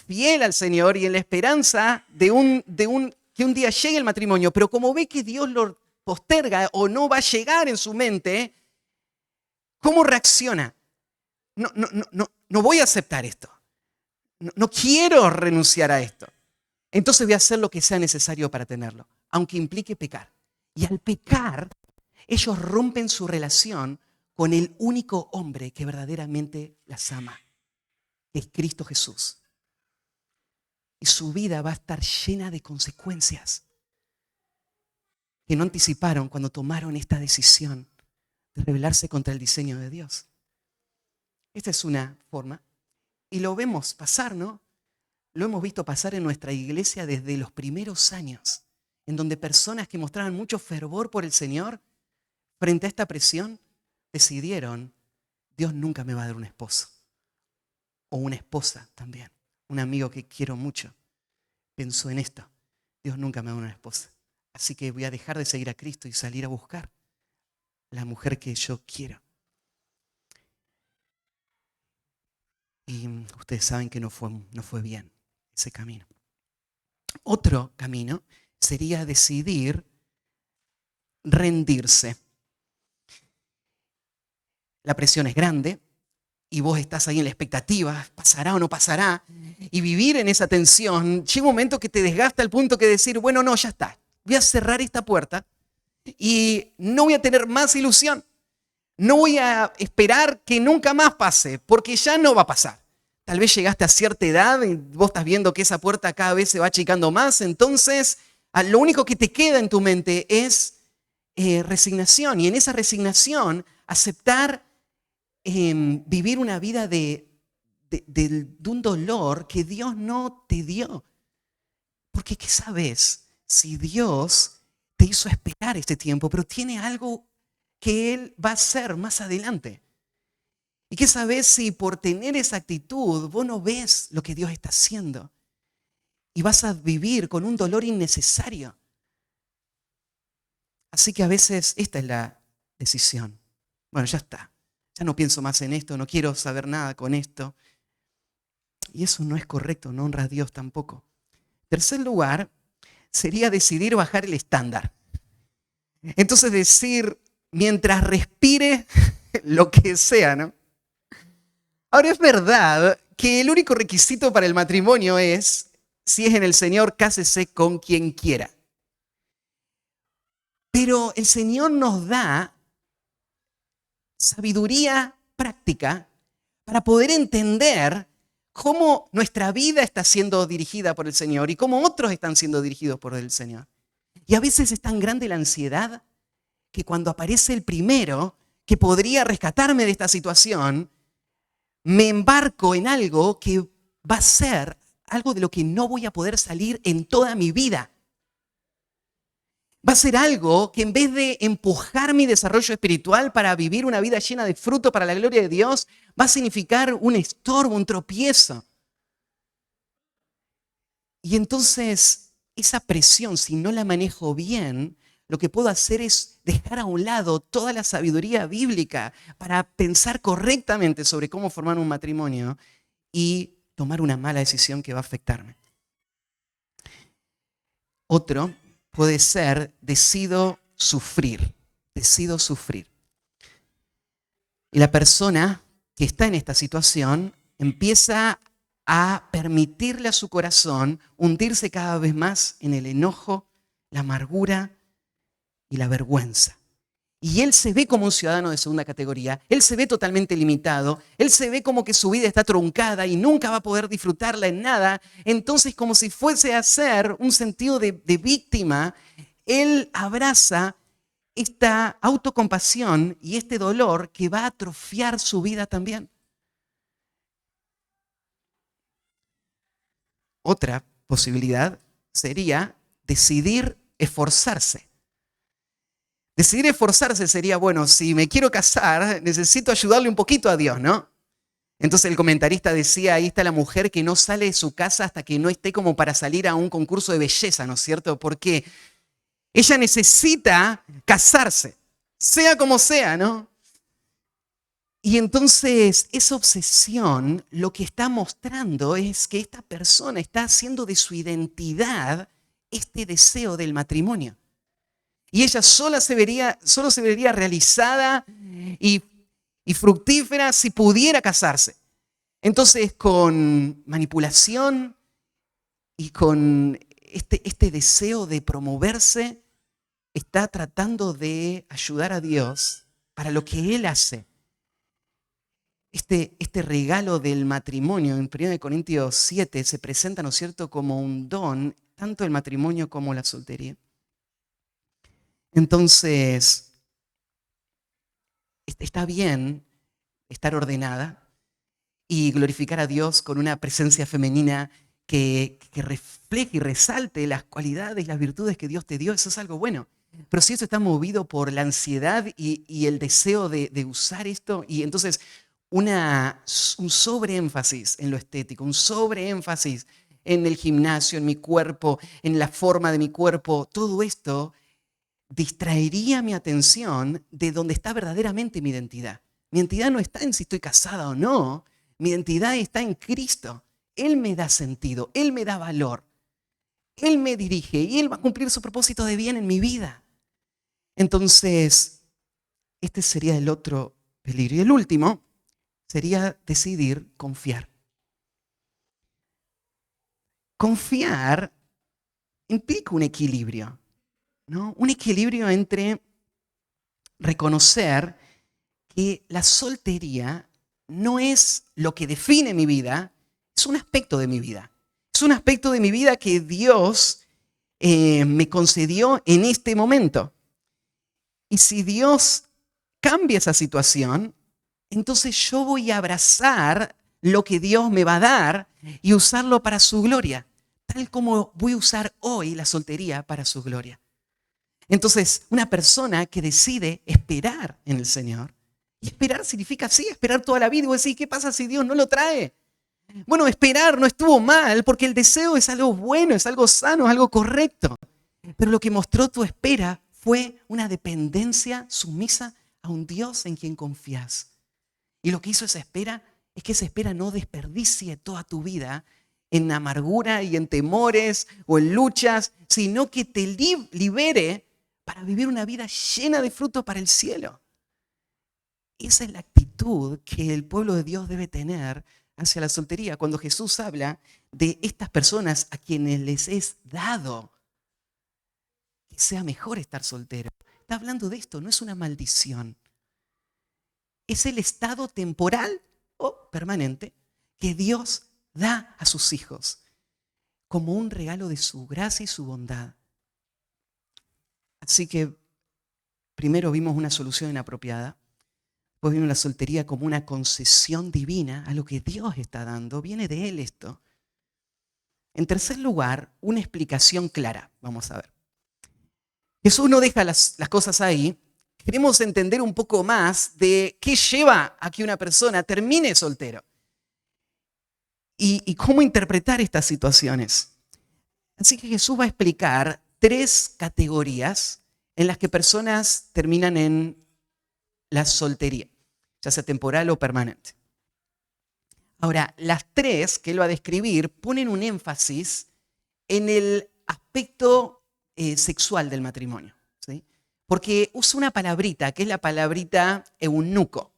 fiel al Señor y en la esperanza de que un día llegue el matrimonio, pero como ve que Dios lo posterga o no va a llegar en su mente, ¿cómo reacciona? No voy a aceptar esto. No quiero renunciar a esto. Entonces voy a hacer lo que sea necesario para tenerlo, aunque implique pecar. Y al pecar, ellos rompen su relación con el único hombre que verdaderamente las ama. que es Cristo Jesús. Y su vida va a estar llena de consecuencias que no anticiparon cuando tomaron esta decisión de rebelarse contra el diseño de Dios. Esta es una forma. Y lo vemos pasar, ¿no? Lo hemos visto pasar en nuestra iglesia desde los primeros años, en donde personas que mostraban mucho fervor por el Señor, frente a esta presión, decidieron, Dios nunca me va a dar un esposo. O una esposa también. Un amigo que quiero mucho pensó en esto. Dios nunca me va a dar una esposa. Así que voy a dejar de seguir a Cristo y salir a buscar la mujer que yo quiero. Y ustedes saben que no fue bien ese camino. Otro camino sería decidir rendirse. La presión es grande y vos estás ahí en la expectativa, pasará o no pasará, y vivir en esa tensión, llega un momento que te desgasta al punto que decir, bueno, no, ya está, voy a cerrar esta puerta y no voy a tener más ilusión. No voy a esperar que nunca más pase, porque ya no va a pasar. Tal vez llegaste a cierta edad y vos estás viendo que esa puerta cada vez se va achicando más, entonces lo único que te queda en tu mente es resignación. Y en esa resignación, aceptar vivir una vida de un dolor que Dios no te dio. Porque ¿qué sabes? Si Dios te hizo esperar este tiempo, pero tiene algo que Él va a hacer más adelante. ¿Y qué sabes si por tener esa actitud vos no ves lo que Dios está haciendo? Y vas a vivir con un dolor innecesario. Así que a veces esta es la decisión. Bueno, ya está. Ya no pienso más en esto, no quiero saber nada con esto. Y eso no es correcto, no honra a Dios tampoco. Tercer lugar, sería decidir bajar el estándar. Entonces decir, mientras respire, lo que sea, ¿no? Ahora es verdad que el único requisito para el matrimonio es, si es en el Señor, cásese con quien quiera. Pero el Señor nos da sabiduría práctica para poder entender cómo nuestra vida está siendo dirigida por el Señor y cómo otros están siendo dirigidos por el Señor. Y a veces es tan grande la ansiedad que cuando aparece el primero que podría rescatarme de esta situación, me embarco en algo que va a ser algo de lo que no voy a poder salir en toda mi vida. Va a ser algo que en vez de empujar mi desarrollo espiritual para vivir una vida llena de fruto para la gloria de Dios, va a significar un estorbo, un tropiezo. Y entonces esa presión, si no la manejo bien, lo que puedo hacer es dejar a un lado toda la sabiduría bíblica para pensar correctamente sobre cómo formar un matrimonio y tomar una mala decisión que va a afectarme. Otro puede ser, decido sufrir. Y la persona que está en esta situación empieza a permitirle a su corazón hundirse cada vez más en el enojo, la amargura y la vergüenza. Y él se ve como un ciudadano de segunda categoría, él se ve totalmente limitado, él se ve como que su vida está truncada y nunca va a poder disfrutarla en nada. Entonces, como si fuese a ser un sentido de víctima, él abraza esta autocompasión y este dolor que va a atrofiar su vida también. Otra posibilidad sería decidir esforzarse. Decidir esforzarse sería, bueno, si me quiero casar, necesito ayudarle un poquito a Dios, ¿no? Entonces el comentarista decía, ahí está la mujer que no sale de su casa hasta que no esté como para salir a un concurso de belleza, ¿no es cierto? Porque ella necesita casarse, sea como sea, ¿no? Y entonces esa obsesión lo que está mostrando es que esta persona está haciendo de su identidad este deseo del matrimonio. Y ella solo se vería realizada y fructífera si pudiera casarse. Entonces, con manipulación y con este deseo de promoverse, está tratando de ayudar a Dios para lo que Él hace. este regalo del matrimonio en 1 Corintios 7 se presenta, ¿no es cierto?, como un don, tanto el matrimonio como la soltería. Entonces, está bien estar ordenada y glorificar a Dios con una presencia femenina que refleje y resalte las cualidades, las virtudes que Dios te dio. Eso es algo bueno. Pero si eso está movido por la ansiedad y el deseo de usar esto, y entonces un sobreénfasis en lo estético, un sobreénfasis en el gimnasio, en mi cuerpo, en la forma de mi cuerpo, todo esto distraería mi atención de donde está verdaderamente mi identidad. Mi identidad no está en si estoy casada o no, mi identidad está en Cristo. Él me da sentido, Él me da valor, Él me dirige y Él va a cumplir su propósito de bien en mi vida. Entonces, este sería el otro peligro. Y el último sería decidir confiar. Confiar implica un equilibrio, ¿no? Un equilibrio entre reconocer que la soltería no es lo que define mi vida, es un aspecto de mi vida. Es un aspecto de mi vida que Dios me concedió en este momento. Y si Dios cambia esa situación, entonces yo voy a abrazar lo que Dios me va a dar y usarlo para su gloria, tal como voy a usar hoy la soltería para su gloria. Entonces, una persona que decide esperar en el Señor, y esperar significa, sí, esperar toda la vida. Y vos decís, ¿qué pasa si Dios no lo trae? Bueno, esperar no estuvo mal, porque el deseo es algo bueno, es algo sano, es algo correcto. Pero lo que mostró tu espera fue una dependencia sumisa a un Dios en quien confías. Y lo que hizo esa espera es que esa espera no desperdicie toda tu vida en amargura y en temores o en luchas, sino que te libere para vivir una vida llena de fruto para el cielo. Esa es la actitud que el pueblo de Dios debe tener hacia la soltería. Cuando Jesús habla de estas personas a quienes les es dado que sea mejor estar soltero, está hablando de esto, no es una maldición. Es el estado temporal o permanente que Dios da a sus hijos como un regalo de su gracia y su bondad. Así que primero vimos una solución inapropiada. Después vimos la soltería como una concesión divina a lo que Dios está dando. Viene de Él esto. En tercer lugar, una explicación clara. Vamos a ver. Jesús no deja las cosas ahí. Queremos entender un poco más de qué lleva a que una persona termine soltero y cómo interpretar estas situaciones. Así que Jesús va a explicar 3 categorías en las que personas terminan en la soltería, ya sea temporal o permanente. Ahora, las 3 que él va a describir ponen un énfasis en el aspecto sexual del matrimonio, ¿sí? Porque usa una palabrita, que es la palabrita eunuco,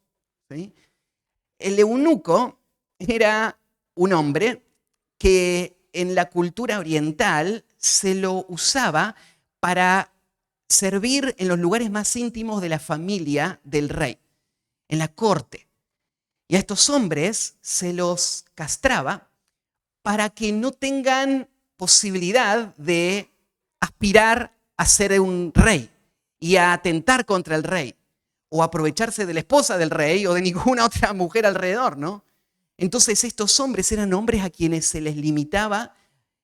¿sí? El eunuco era un hombre que en la cultura oriental se lo usaba para servir en los lugares más íntimos de la familia del rey, en la corte. Y a estos hombres se los castraba para que no tengan posibilidad de aspirar a ser un rey y a atentar contra el rey o aprovecharse de la esposa del rey o de ninguna otra mujer alrededor, ¿no? Entonces estos hombres eran hombres a quienes se les limitaba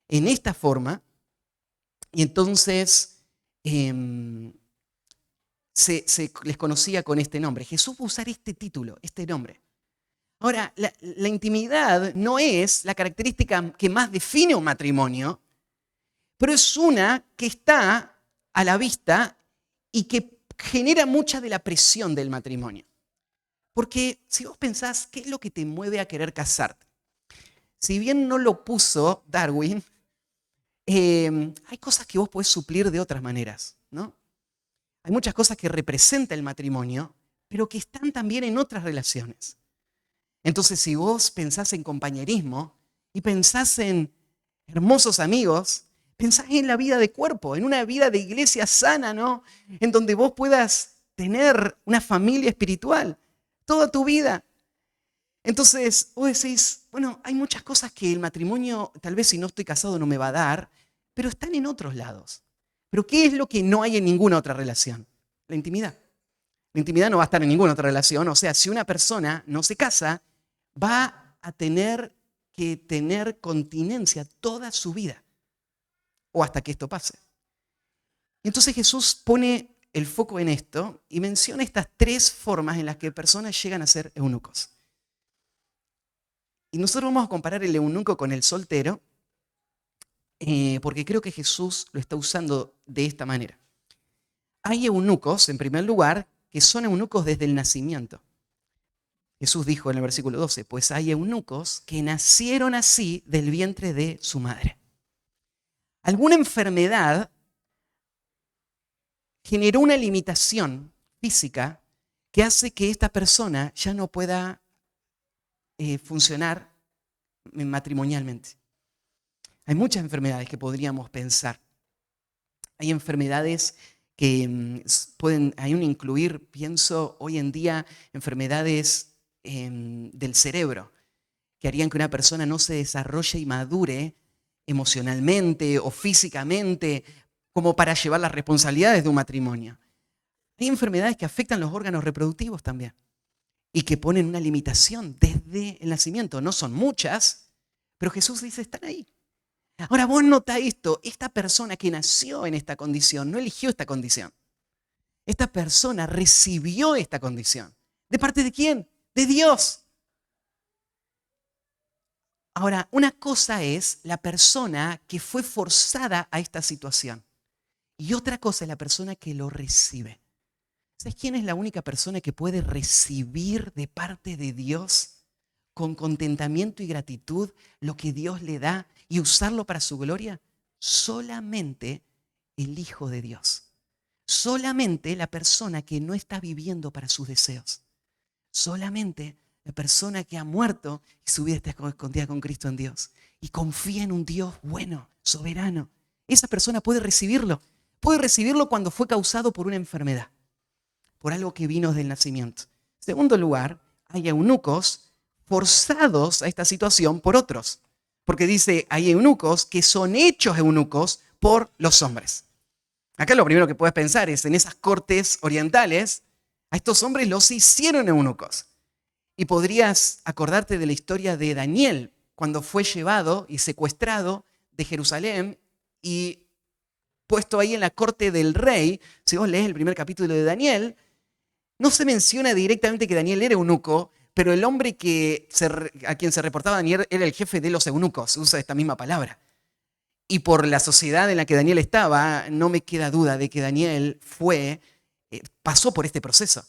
en esta forma y entonces se les conocía con este nombre. Jesús va a usar este título, este nombre. Ahora, la intimidad no es la característica que más define un matrimonio, pero es una que está a la vista y que genera mucha de la presión del matrimonio. Porque si vos pensás, ¿qué es lo que te mueve a querer casarte? Si bien no lo puso Darwin, hay cosas que vos podés suplir de otras maneras, ¿no? Hay muchas cosas que representa el matrimonio, pero que están también en otras relaciones. Entonces, si vos pensás en compañerismo y pensás en hermosos amigos, pensás en la vida de cuerpo, en una vida de iglesia sana, ¿no? En donde vos puedas tener una familia espiritual toda tu vida. Entonces, vos decís, bueno, hay muchas cosas que el matrimonio, tal vez si no estoy casado no me va a dar, pero están en otros lados. Pero ¿qué es lo que no hay en ninguna otra relación? La intimidad. La intimidad no va a estar en ninguna otra relación. O sea, si una persona no se casa, va a tener que tener continencia toda su vida o hasta que esto pase. Y entonces Jesús pone el foco en esto y menciona estas tres formas en las que personas llegan a ser eunucos. Y nosotros vamos a comparar el eunuco con el soltero porque creo que Jesús lo está usando de esta manera. Hay eunucos, en primer lugar, que son eunucos desde el nacimiento. Jesús dijo en el versículo 12, pues hay eunucos que nacieron así del vientre de su madre. Alguna enfermedad generó una limitación física que hace que esta persona ya no pueda funcionar matrimonialmente. Hay muchas enfermedades que podríamos pensar. Hay enfermedades que pueden aún incluir, pienso hoy en día, enfermedades del cerebro, que harían que una persona no se desarrolle y madure emocionalmente o físicamente como para llevar las responsabilidades de un matrimonio. Hay enfermedades que afectan los órganos reproductivos también y que ponen una limitación desde el nacimiento. No son muchas, pero Jesús dice, están ahí. Ahora vos nota esto, esta persona que nació en esta condición no eligió esta condición. Esta persona recibió esta condición. ¿De parte de quién? De Dios. Ahora, una cosa es la persona que fue forzada a esta situación y otra cosa es la persona que lo recibe. ¿Sabes quién es la única persona que puede recibir de parte de Dios con contentamiento y gratitud lo que Dios le da y usarlo para su gloria? Solamente el Hijo de Dios. Solamente la persona que no está viviendo para sus deseos. Solamente la persona que ha muerto y su vida está escondida con Cristo en Dios y confía en un Dios bueno, soberano. Esa persona puede recibirlo. Puede recibirlo cuando fue causado por una enfermedad, por algo que vino desde el nacimiento. En segundo lugar, hay eunucos forzados a esta situación por otros. Porque dice, hay eunucos que son hechos eunucos por los hombres. Acá lo primero que puedes pensar es, en esas cortes orientales, a estos hombres los hicieron eunucos. Y podrías acordarte de la historia de Daniel, cuando fue llevado y secuestrado de Jerusalén y puesto ahí en la corte del rey. Si vos lees el primer capítulo de Daniel, no se menciona directamente que Daniel era eunuco, pero el hombre a quien se reportaba Daniel era el jefe de los eunucos, usa esta misma palabra. Y por la sociedad en la que Daniel estaba, no me queda duda de que Daniel pasó por este proceso.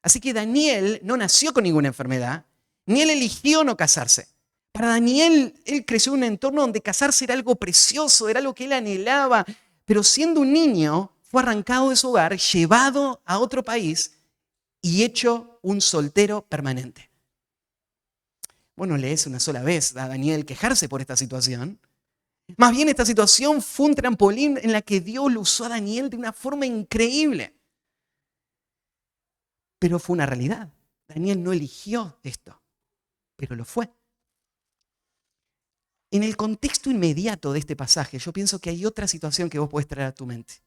Así que Daniel no nació con ninguna enfermedad, ni él eligió no casarse. Para Daniel, él creció en un entorno donde casarse era algo precioso, era algo que él anhelaba, pero siendo un niño, fue arrancado de su hogar, llevado a otro país y hecho un soltero permanente. Bueno, lees una sola vez a Daniel quejarse por esta situación. Más bien esta situación fue un trampolín en la que Dios lo usó a Daniel de una forma increíble. Pero fue una realidad. Daniel no eligió esto, pero lo fue. En el contexto inmediato de este pasaje, yo pienso que hay otra situación que vos podés traer a tu mente.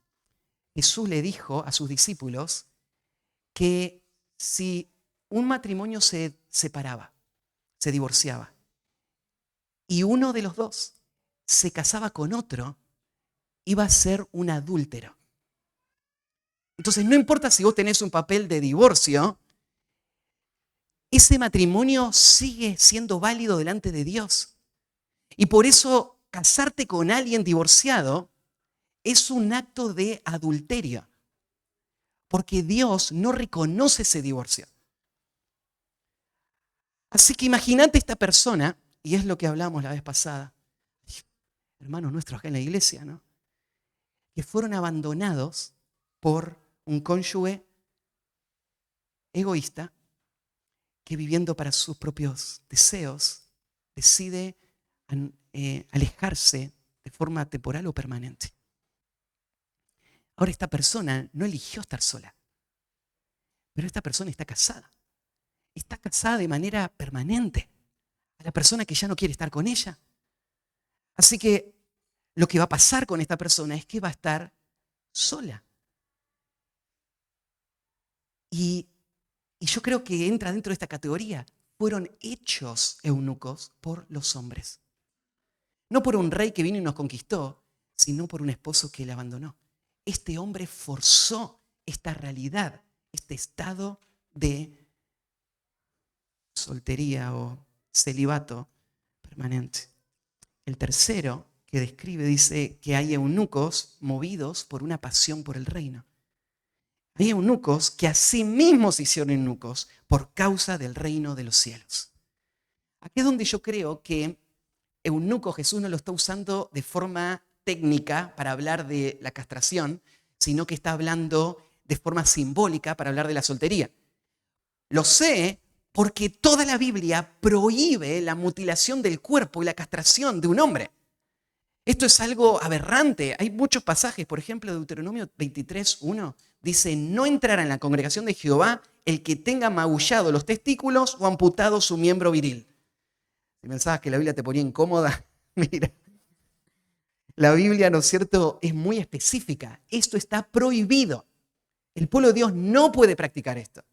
Jesús le dijo a sus discípulos que si un matrimonio se separaba, se divorciaba, y uno de los dos se casaba con otro, iba a ser un adúltero. Entonces, no importa si vos tenés un papel de divorcio, ese matrimonio sigue siendo válido delante de Dios. Y por eso, casarte con alguien divorciado es un acto de adulterio, porque Dios no reconoce ese divorcio. Así que imagínate esta persona, y es lo que hablamos la vez pasada, hermanos nuestros acá en la iglesia, ¿no? Que fueron abandonados por un cónyuge egoísta que viviendo para sus propios deseos decide alejarse de forma temporal o permanente. Ahora esta persona no eligió estar sola, pero esta persona está casada. está casada de manera permanente a la persona que ya no quiere estar con ella. Así que lo que va a pasar con esta persona es que va a estar sola. Y yo creo que entra dentro de esta categoría. Fueron hechos eunucos por los hombres. No por un rey que vino y nos conquistó, sino por un esposo que le abandonó. Este hombre forzó esta realidad, este estado de soltería o celibato permanente. El tercero que describe dice que hay eunucos movidos por una pasión por el reino. Hay eunucos que a sí mismos se hicieron eunucos por causa del reino de los cielos. Aquí es donde yo creo que eunuco Jesús no lo está usando de forma técnica para hablar de la castración, sino que está hablando de forma simbólica para hablar de la soltería. Lo sé porque toda la Biblia prohíbe la mutilación del cuerpo y la castración de un hombre. Esto es algo aberrante. Hay muchos pasajes, por ejemplo, de Deuteronomio 23:1, dice, no entrará en la congregación de Jehová el que tenga magullado los testículos o amputado su miembro viril. Si pensabas que la Biblia te ponía incómoda, mira. La Biblia, ¿no es cierto?, es muy específica. Esto está prohibido. El pueblo de Dios no puede practicar esto.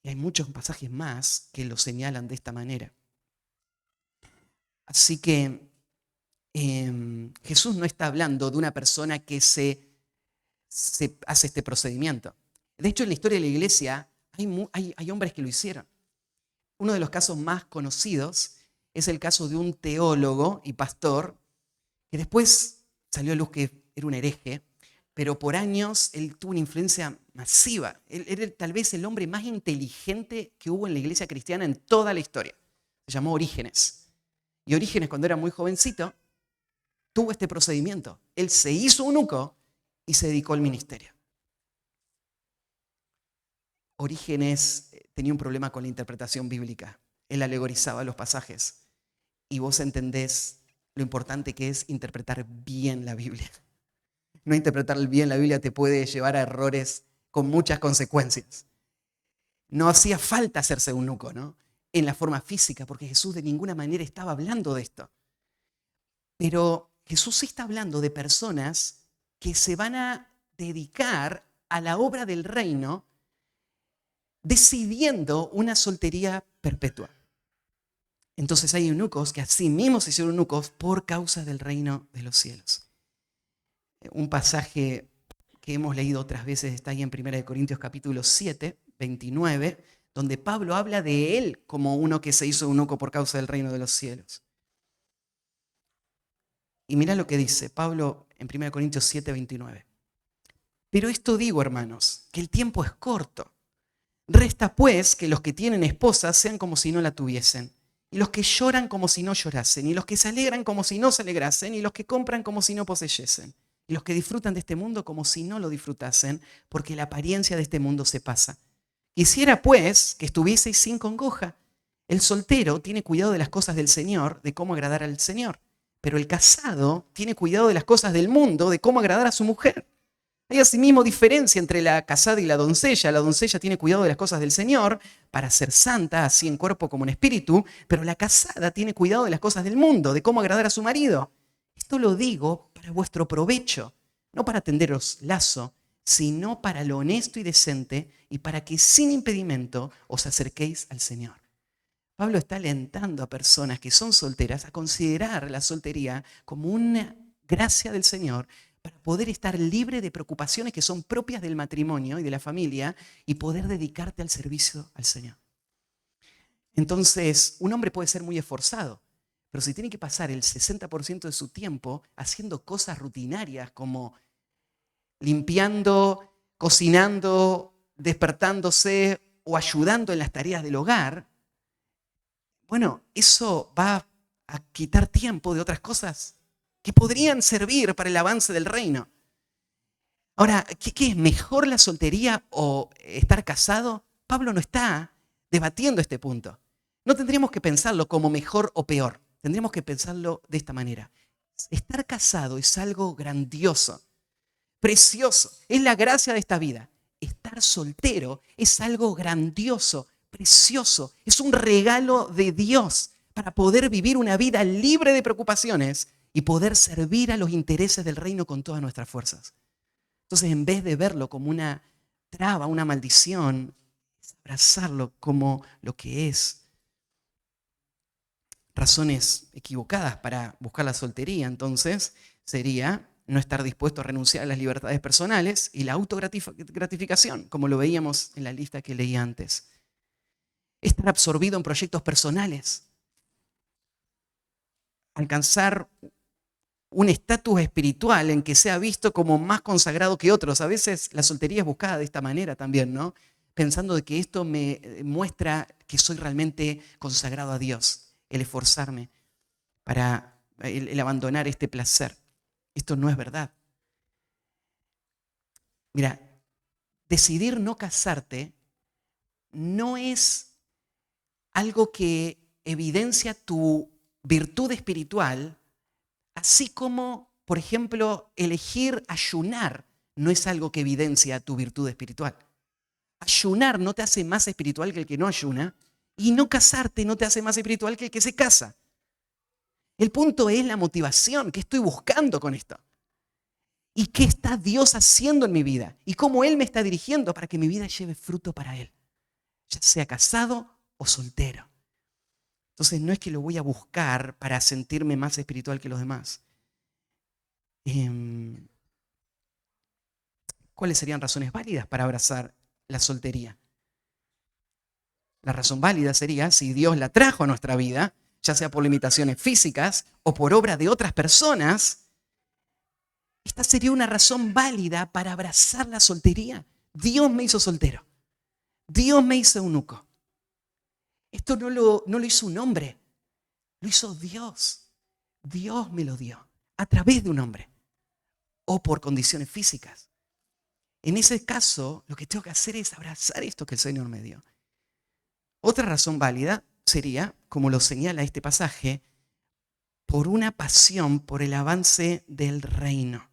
Y hay muchos pasajes más que lo señalan de esta manera. Así que Jesús no está hablando de una persona que se hace este procedimiento. De hecho, en la historia de la iglesia hay hombres que lo hicieron. Uno de los casos más conocidos es el caso de un teólogo y pastor que después salió a luz que era un hereje, pero por años él tuvo una influencia masiva. Él era tal vez el hombre más inteligente que hubo en la iglesia cristiana en toda la historia. Se llamó Orígenes. Y Orígenes, cuando era muy jovencito, tuvo este procedimiento. Él se hizo eunuco y se dedicó al ministerio. Orígenes tenía un problema con la interpretación bíblica. Él alegorizaba los pasajes. Y vos entendés lo importante que es interpretar bien la Biblia. No interpretar bien la Biblia te puede llevar a errores con muchas consecuencias. No hacía falta hacerse eunuco, ¿no?, en la forma física, porque Jesús de ninguna manera estaba hablando de esto. Pero Jesús sí está hablando de personas que se van a dedicar a la obra del reino decidiendo una soltería perpetua. Entonces hay eunucos que a sí mismos se hicieron eunucos por causa del reino de los cielos. Un pasaje que hemos leído otras veces está ahí en 1 Corintios capítulo 7, 29, donde Pablo habla de él como uno que se hizo eunuco por causa del reino de los cielos. Y mira lo que dice Pablo en 1 Corintios 7, 29. Pero esto digo, hermanos, que el tiempo es corto. Resta pues que los que tienen esposas sean como si no la tuviesen, y los que lloran como si no llorasen, y los que se alegran como si no se alegrasen, y los que compran como si no poseyesen, y los que disfrutan de este mundo como si no lo disfrutasen, porque la apariencia de este mundo se pasa. Quisiera pues que estuvieseis sin congoja. El soltero tiene cuidado de las cosas del Señor, de cómo agradar al Señor, pero el casado tiene cuidado de las cosas del mundo, de cómo agradar a su mujer. Hay asimismo diferencia entre la casada y la doncella. La doncella tiene cuidado de las cosas del Señor para ser santa, así en cuerpo como en espíritu, pero la casada tiene cuidado de las cosas del mundo, de cómo agradar a su marido. Esto lo digo para vuestro provecho, no para tenderos lazo, sino para lo honesto y decente y para que sin impedimento os acerquéis al Señor. Pablo está alentando a personas que son solteras a considerar la soltería como una gracia del Señor para poder estar libre de preocupaciones que son propias del matrimonio y de la familia y poder dedicarte al servicio al Señor. Entonces, un hombre puede ser muy esforzado, pero si tiene que pasar el 60% de su tiempo haciendo cosas rutinarias como limpiando, cocinando, despertándose o ayudando en las tareas del hogar, bueno, eso va a quitar tiempo de otras cosas que podrían servir para el avance del reino. Ahora, ¿qué es mejor, la soltería o estar casado? Pablo no está debatiendo este punto. No tendríamos que pensarlo como mejor o peor. Tendríamos que pensarlo de esta manera. Estar casado es algo grandioso, precioso. Es la gracia de esta vida. Estar estar soltero es algo grandioso, precioso. Es un regalo de Dios para poder vivir una vida libre de preocupaciones y poder servir a los intereses del reino con todas nuestras fuerzas. Entonces, en vez de verlo como una traba, una maldición, es abrazarlo como lo que es. Razones equivocadas para buscar la soltería, entonces, sería no estar dispuesto a renunciar a las libertades personales y la autogratificación, como lo veíamos en la lista que leí antes. Estar absorbido en proyectos personales. Alcanzar un estatus espiritual en que sea visto como más consagrado que otros. A veces la soltería es buscada de esta manera también, ¿no? Pensando de que esto me muestra que soy realmente consagrado a Dios, el esforzarme para el abandonar este placer. Esto no es verdad. Mira, decidir no casarte no es algo que evidencia tu virtud espiritual, así como, por ejemplo, elegir ayunar no es algo que evidencia tu virtud espiritual. Ayunar no te hace más espiritual que el que no ayuna, y no casarte no te hace más espiritual que el que se casa. El punto es la motivación, ¿qué estoy buscando con esto? ¿Y qué está Dios haciendo en mi vida? ¿Y cómo Él me está dirigiendo para que mi vida lleve fruto para Él? Ya sea casado o soltero. Entonces no es que lo voy a buscar para sentirme más espiritual que los demás. ¿Cuáles serían razones válidas para abrazar la soltería? La razón válida sería si Dios la trajo a nuestra vida, ya sea por limitaciones físicas o por obra de otras personas. Esta sería una razón válida para abrazar la soltería. Dios me hizo soltero. Dios me hizo eunuco. Esto no lo hizo un hombre, lo hizo Dios. Dios me lo dio a través de un hombre o por condiciones físicas. En ese caso, lo que tengo que hacer es abrazar esto que el Señor me dio. Otra razón válida sería, como lo señala este pasaje, por una pasión por el avance del reino,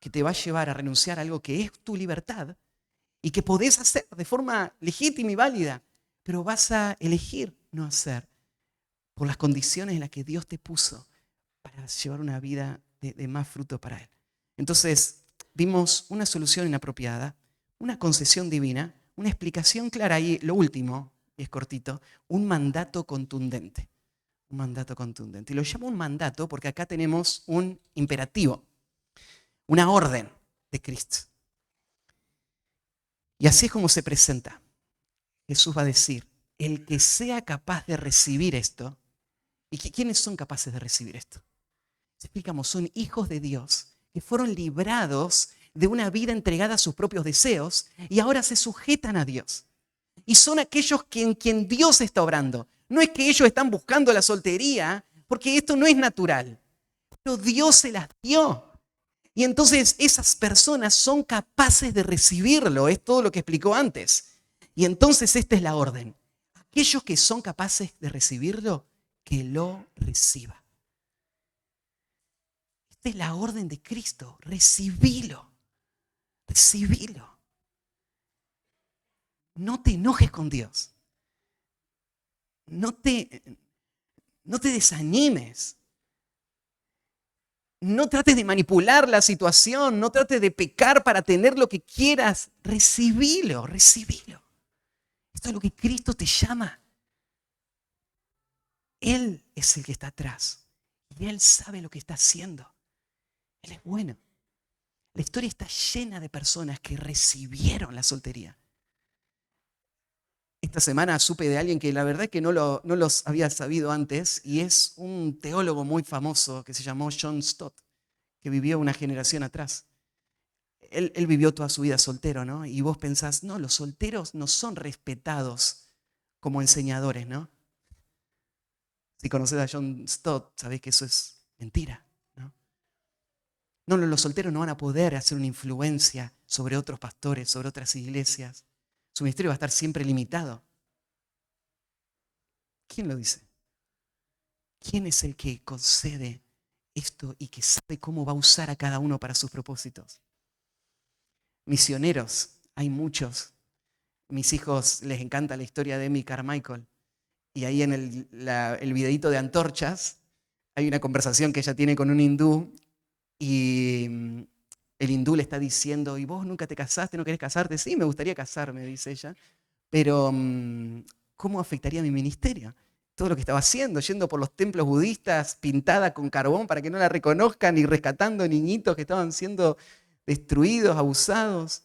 que te va a llevar a renunciar a algo que es tu libertad y que podés hacer de forma legítima y válida, pero vas a elegir no hacer por las condiciones en las que Dios te puso para llevar una vida de más fruto para Él. Entonces, vimos una solución inapropiada, una concesión divina, una explicación clara y lo último, y es cortito, un mandato contundente. Un mandato contundente. Y lo llamo un mandato porque acá tenemos un imperativo, una orden de Cristo. Y así es como se presenta. Jesús va a decir, el que sea capaz de recibir esto, ¿y quiénes son capaces de recibir esto? Explicamos, son hijos de Dios que fueron librados de una vida entregada a sus propios deseos y ahora se sujetan a Dios. Y son aquellos en quien Dios está obrando. No es que ellos están buscando la soltería, porque esto no es natural. Pero Dios se las dio. Y entonces esas personas son capaces de recibirlo. Es todo lo que explicó antes. Y entonces esta es la orden. Aquellos que son capaces de recibirlo, que lo reciba. Esta es la orden de Cristo. Recibilo. Recibilo. No te enojes con Dios. No te desanimes. No trates de manipular la situación. No trates de pecar para tener lo que quieras. Recibilo, recibilo. Esto es lo que Cristo te llama. Él es el que está atrás. Y Él sabe lo que está haciendo. Él es bueno. La historia está llena de personas que recibieron la soltería. Esta semana supe de alguien que la verdad es que no los había sabido antes y es un teólogo muy famoso que se llamó John Stott, que vivió una generación atrás. Él vivió toda su vida soltero, ¿no? Y vos pensás, no, los solteros no son respetados como enseñadores, ¿no? Si conocés a John Stott, sabés que eso es mentira, ¿no? No, los solteros no van a poder hacer una influencia sobre otros pastores, sobre otras iglesias. Su ministerio va a estar siempre limitado. ¿Quién lo dice? ¿Quién es el que concede esto y que sabe cómo va a usar a cada uno para sus propósitos? Misioneros, hay muchos Mis hijos les encanta la historia de Amy Carmichael. Y ahí en el videíto de Antorchas hay una conversación que ella tiene con un hindú y el hindú le está diciendo, ¿y vos nunca te casaste, no querés casarte? Sí, me gustaría casarme, dice ella, pero ¿cómo afectaría mi ministerio? Todo lo que estaba haciendo, yendo por los templos budistas pintada con carbón para que no la reconozcan y rescatando niñitos que estaban siendo destruidos, abusados.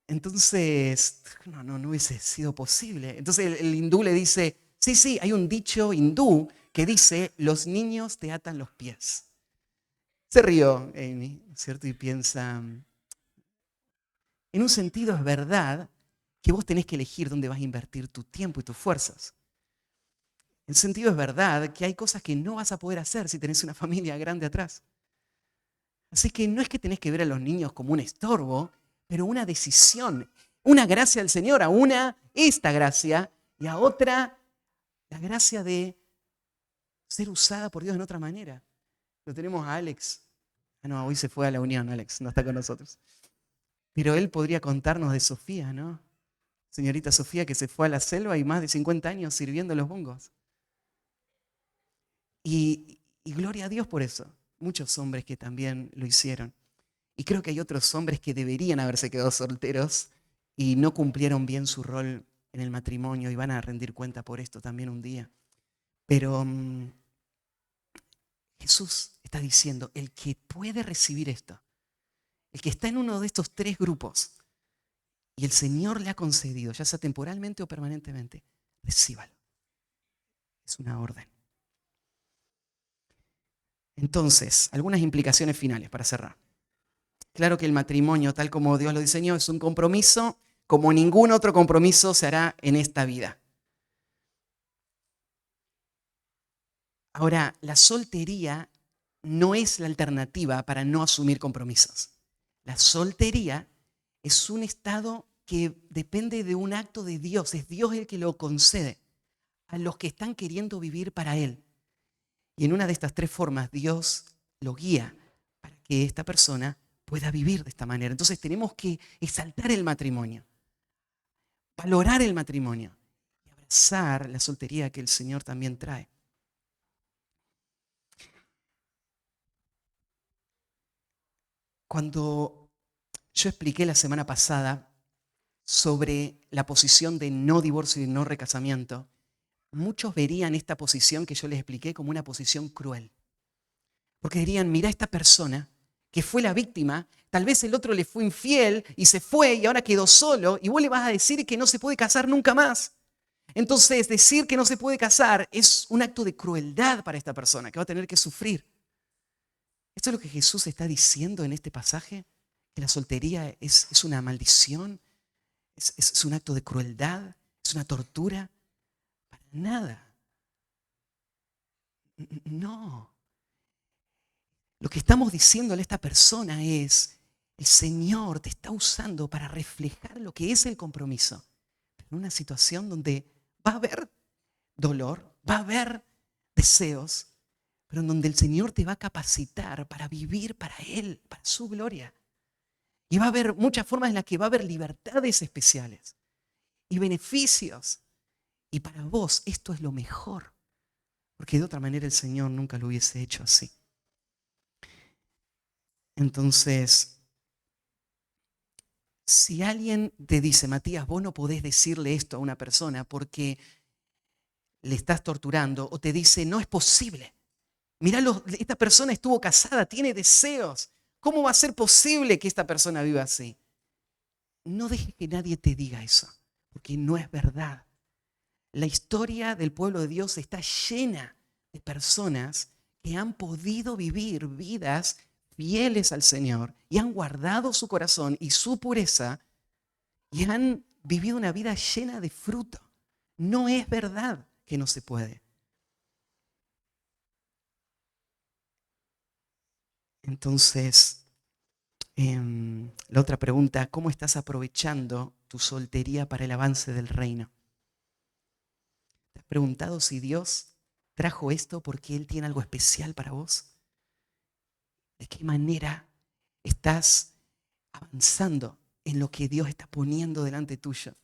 Entonces, no hubiese sido posible. Entonces el hindú le dice, sí, hay un dicho hindú que dice, los niños te atan los pies. Se rió Amy, ¿cierto? Y piensa, en un sentido es verdad que vos tenés que elegir dónde vas a invertir tu tiempo y tus fuerzas. En sentido es verdad que hay cosas que no vas a poder hacer si tenés una familia grande atrás. Así que no es que tenés que ver a los niños como un estorbo, pero una decisión, una gracia del Señor, a una esta gracia y a otra la gracia de ser usada por Dios en otra manera. Lo tenemos a Alex. Ah, no, hoy se fue a la unión, Alex, no está con nosotros. Pero él podría contarnos de Sofía, ¿no? Señorita Sofía que se fue a la selva y más de 50 años sirviendo los bongos. Y gloria a Dios por eso. Muchos hombres que también lo hicieron. Y creo que hay otros hombres que deberían haberse quedado solteros y no cumplieron bien su rol en el matrimonio y van a rendir cuenta por esto también un día. Pero Jesús está diciendo, el que puede recibir esto, el que está en uno de estos tres grupos y el Señor le ha concedido, ya sea temporalmente o permanentemente, recíbalo. Es una orden. Entonces, algunas implicaciones finales para cerrar. Claro que el matrimonio, tal como Dios lo diseñó, es un compromiso como ningún otro compromiso se hará en esta vida. Ahora, la soltería no es la alternativa para no asumir compromisos. La soltería es un estado que depende de un acto de Dios. Es Dios el que lo concede a los que están queriendo vivir para Él. Y en una de estas tres formas, Dios lo guía para que esta persona pueda vivir de esta manera. Entonces tenemos que exaltar el matrimonio, valorar el matrimonio y abrazar la soltería que el Señor también trae. Cuando yo expliqué la semana pasada sobre la posición de no divorcio y no recasamiento, muchos verían esta posición que yo les expliqué como una posición cruel. Porque dirían, mira esta persona que fue la víctima, tal vez el otro le fue infiel y se fue y ahora quedó solo y vos le vas a decir que no se puede casar nunca más. Entonces, decir que no se puede casar es un acto de crueldad para esta persona que va a tener que sufrir. ¿Esto es lo que Jesús está diciendo en este pasaje? ¿Que la soltería es una maldición? ¿Es un acto de crueldad? ¿Es una tortura? Para nada. No. Lo que estamos diciéndole a esta persona es, el Señor te está usando para reflejar lo que es el compromiso. En una situación donde va a haber dolor, va a haber deseos, pero en donde el Señor te va a capacitar para vivir para Él, para su gloria. Y va a haber muchas formas en las que va a haber libertades especiales y beneficios. Y para vos esto es lo mejor, porque de otra manera el Señor nunca lo hubiese hecho así. Entonces, si alguien te dice, Matías, vos no podés decirle esto a una persona porque le estás torturando, o te dice, no es posible. Mirá, esta persona estuvo casada, tiene deseos. ¿Cómo va a ser posible que esta persona viva así? No dejes que nadie te diga eso, porque no es verdad. La historia del pueblo de Dios está llena de personas que han podido vivir vidas fieles al Señor y han guardado su corazón y su pureza y han vivido una vida llena de fruto. No es verdad que no se puede. Entonces, la otra pregunta, ¿cómo estás aprovechando tu soltería para el avance del reino? ¿Te has preguntado si Dios trajo esto porque Él tiene algo especial para vos? ¿De qué manera estás avanzando en lo que Dios está poniendo delante tuyo?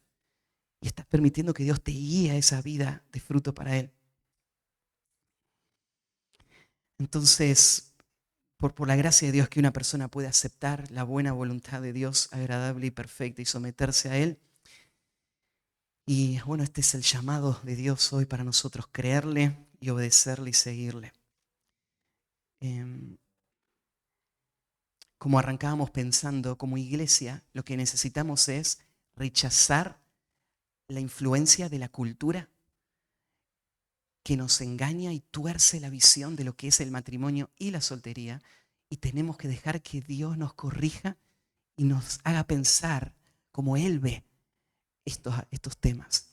y estás permitiendo que Dios te guíe a esa vida de fruto para Él. Entonces, por la gracia de Dios que una persona puede aceptar la buena voluntad de Dios, agradable y perfecta, y someterse a Él. Y bueno, este es el llamado de Dios hoy para nosotros, creerle y obedecerle y seguirle. Como arrancábamos pensando, como iglesia, lo que necesitamos es rechazar la influencia de la cultura que nos engaña y tuerce la visión de lo que es el matrimonio y la soltería. Y tenemos que dejar que Dios nos corrija y nos haga pensar como Él ve estos temas.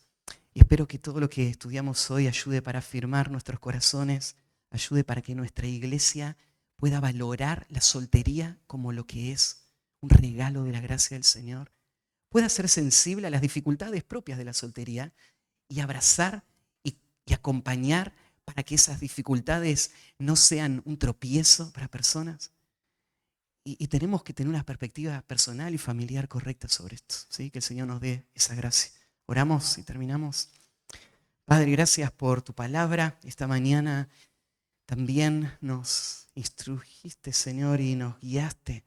Y espero que todo lo que estudiamos hoy ayude para afirmar nuestros corazones, ayude para que nuestra iglesia pueda valorar la soltería como lo que es un regalo de la gracia del Señor, pueda ser sensible a las dificultades propias de la soltería y abrazar y acompañar para que esas dificultades no sean un tropiezo para personas. Y tenemos que tener una perspectiva personal y familiar correcta sobre esto, ¿sí? Que el Señor nos dé esa gracia. Oramos y terminamos. Padre, gracias por tu palabra. Esta mañana también nos instrujiste, Señor, y nos guiaste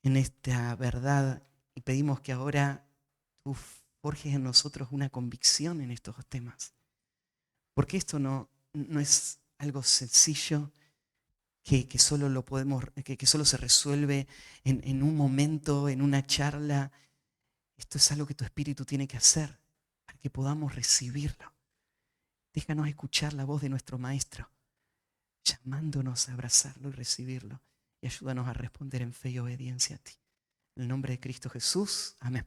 en esta verdad. Y pedimos que ahora tú forjes en nosotros una convicción en estos temas. Porque esto no es algo sencillo que solo lo podemos, que solo se resuelve en un momento, en una charla. Esto es algo que tu Espíritu tiene que hacer para que podamos recibirlo. Déjanos escuchar la voz de nuestro Maestro, llamándonos a abrazarlo y recibirlo. Y ayúdanos a responder en fe y obediencia a ti. En el nombre de Cristo Jesús. Amén.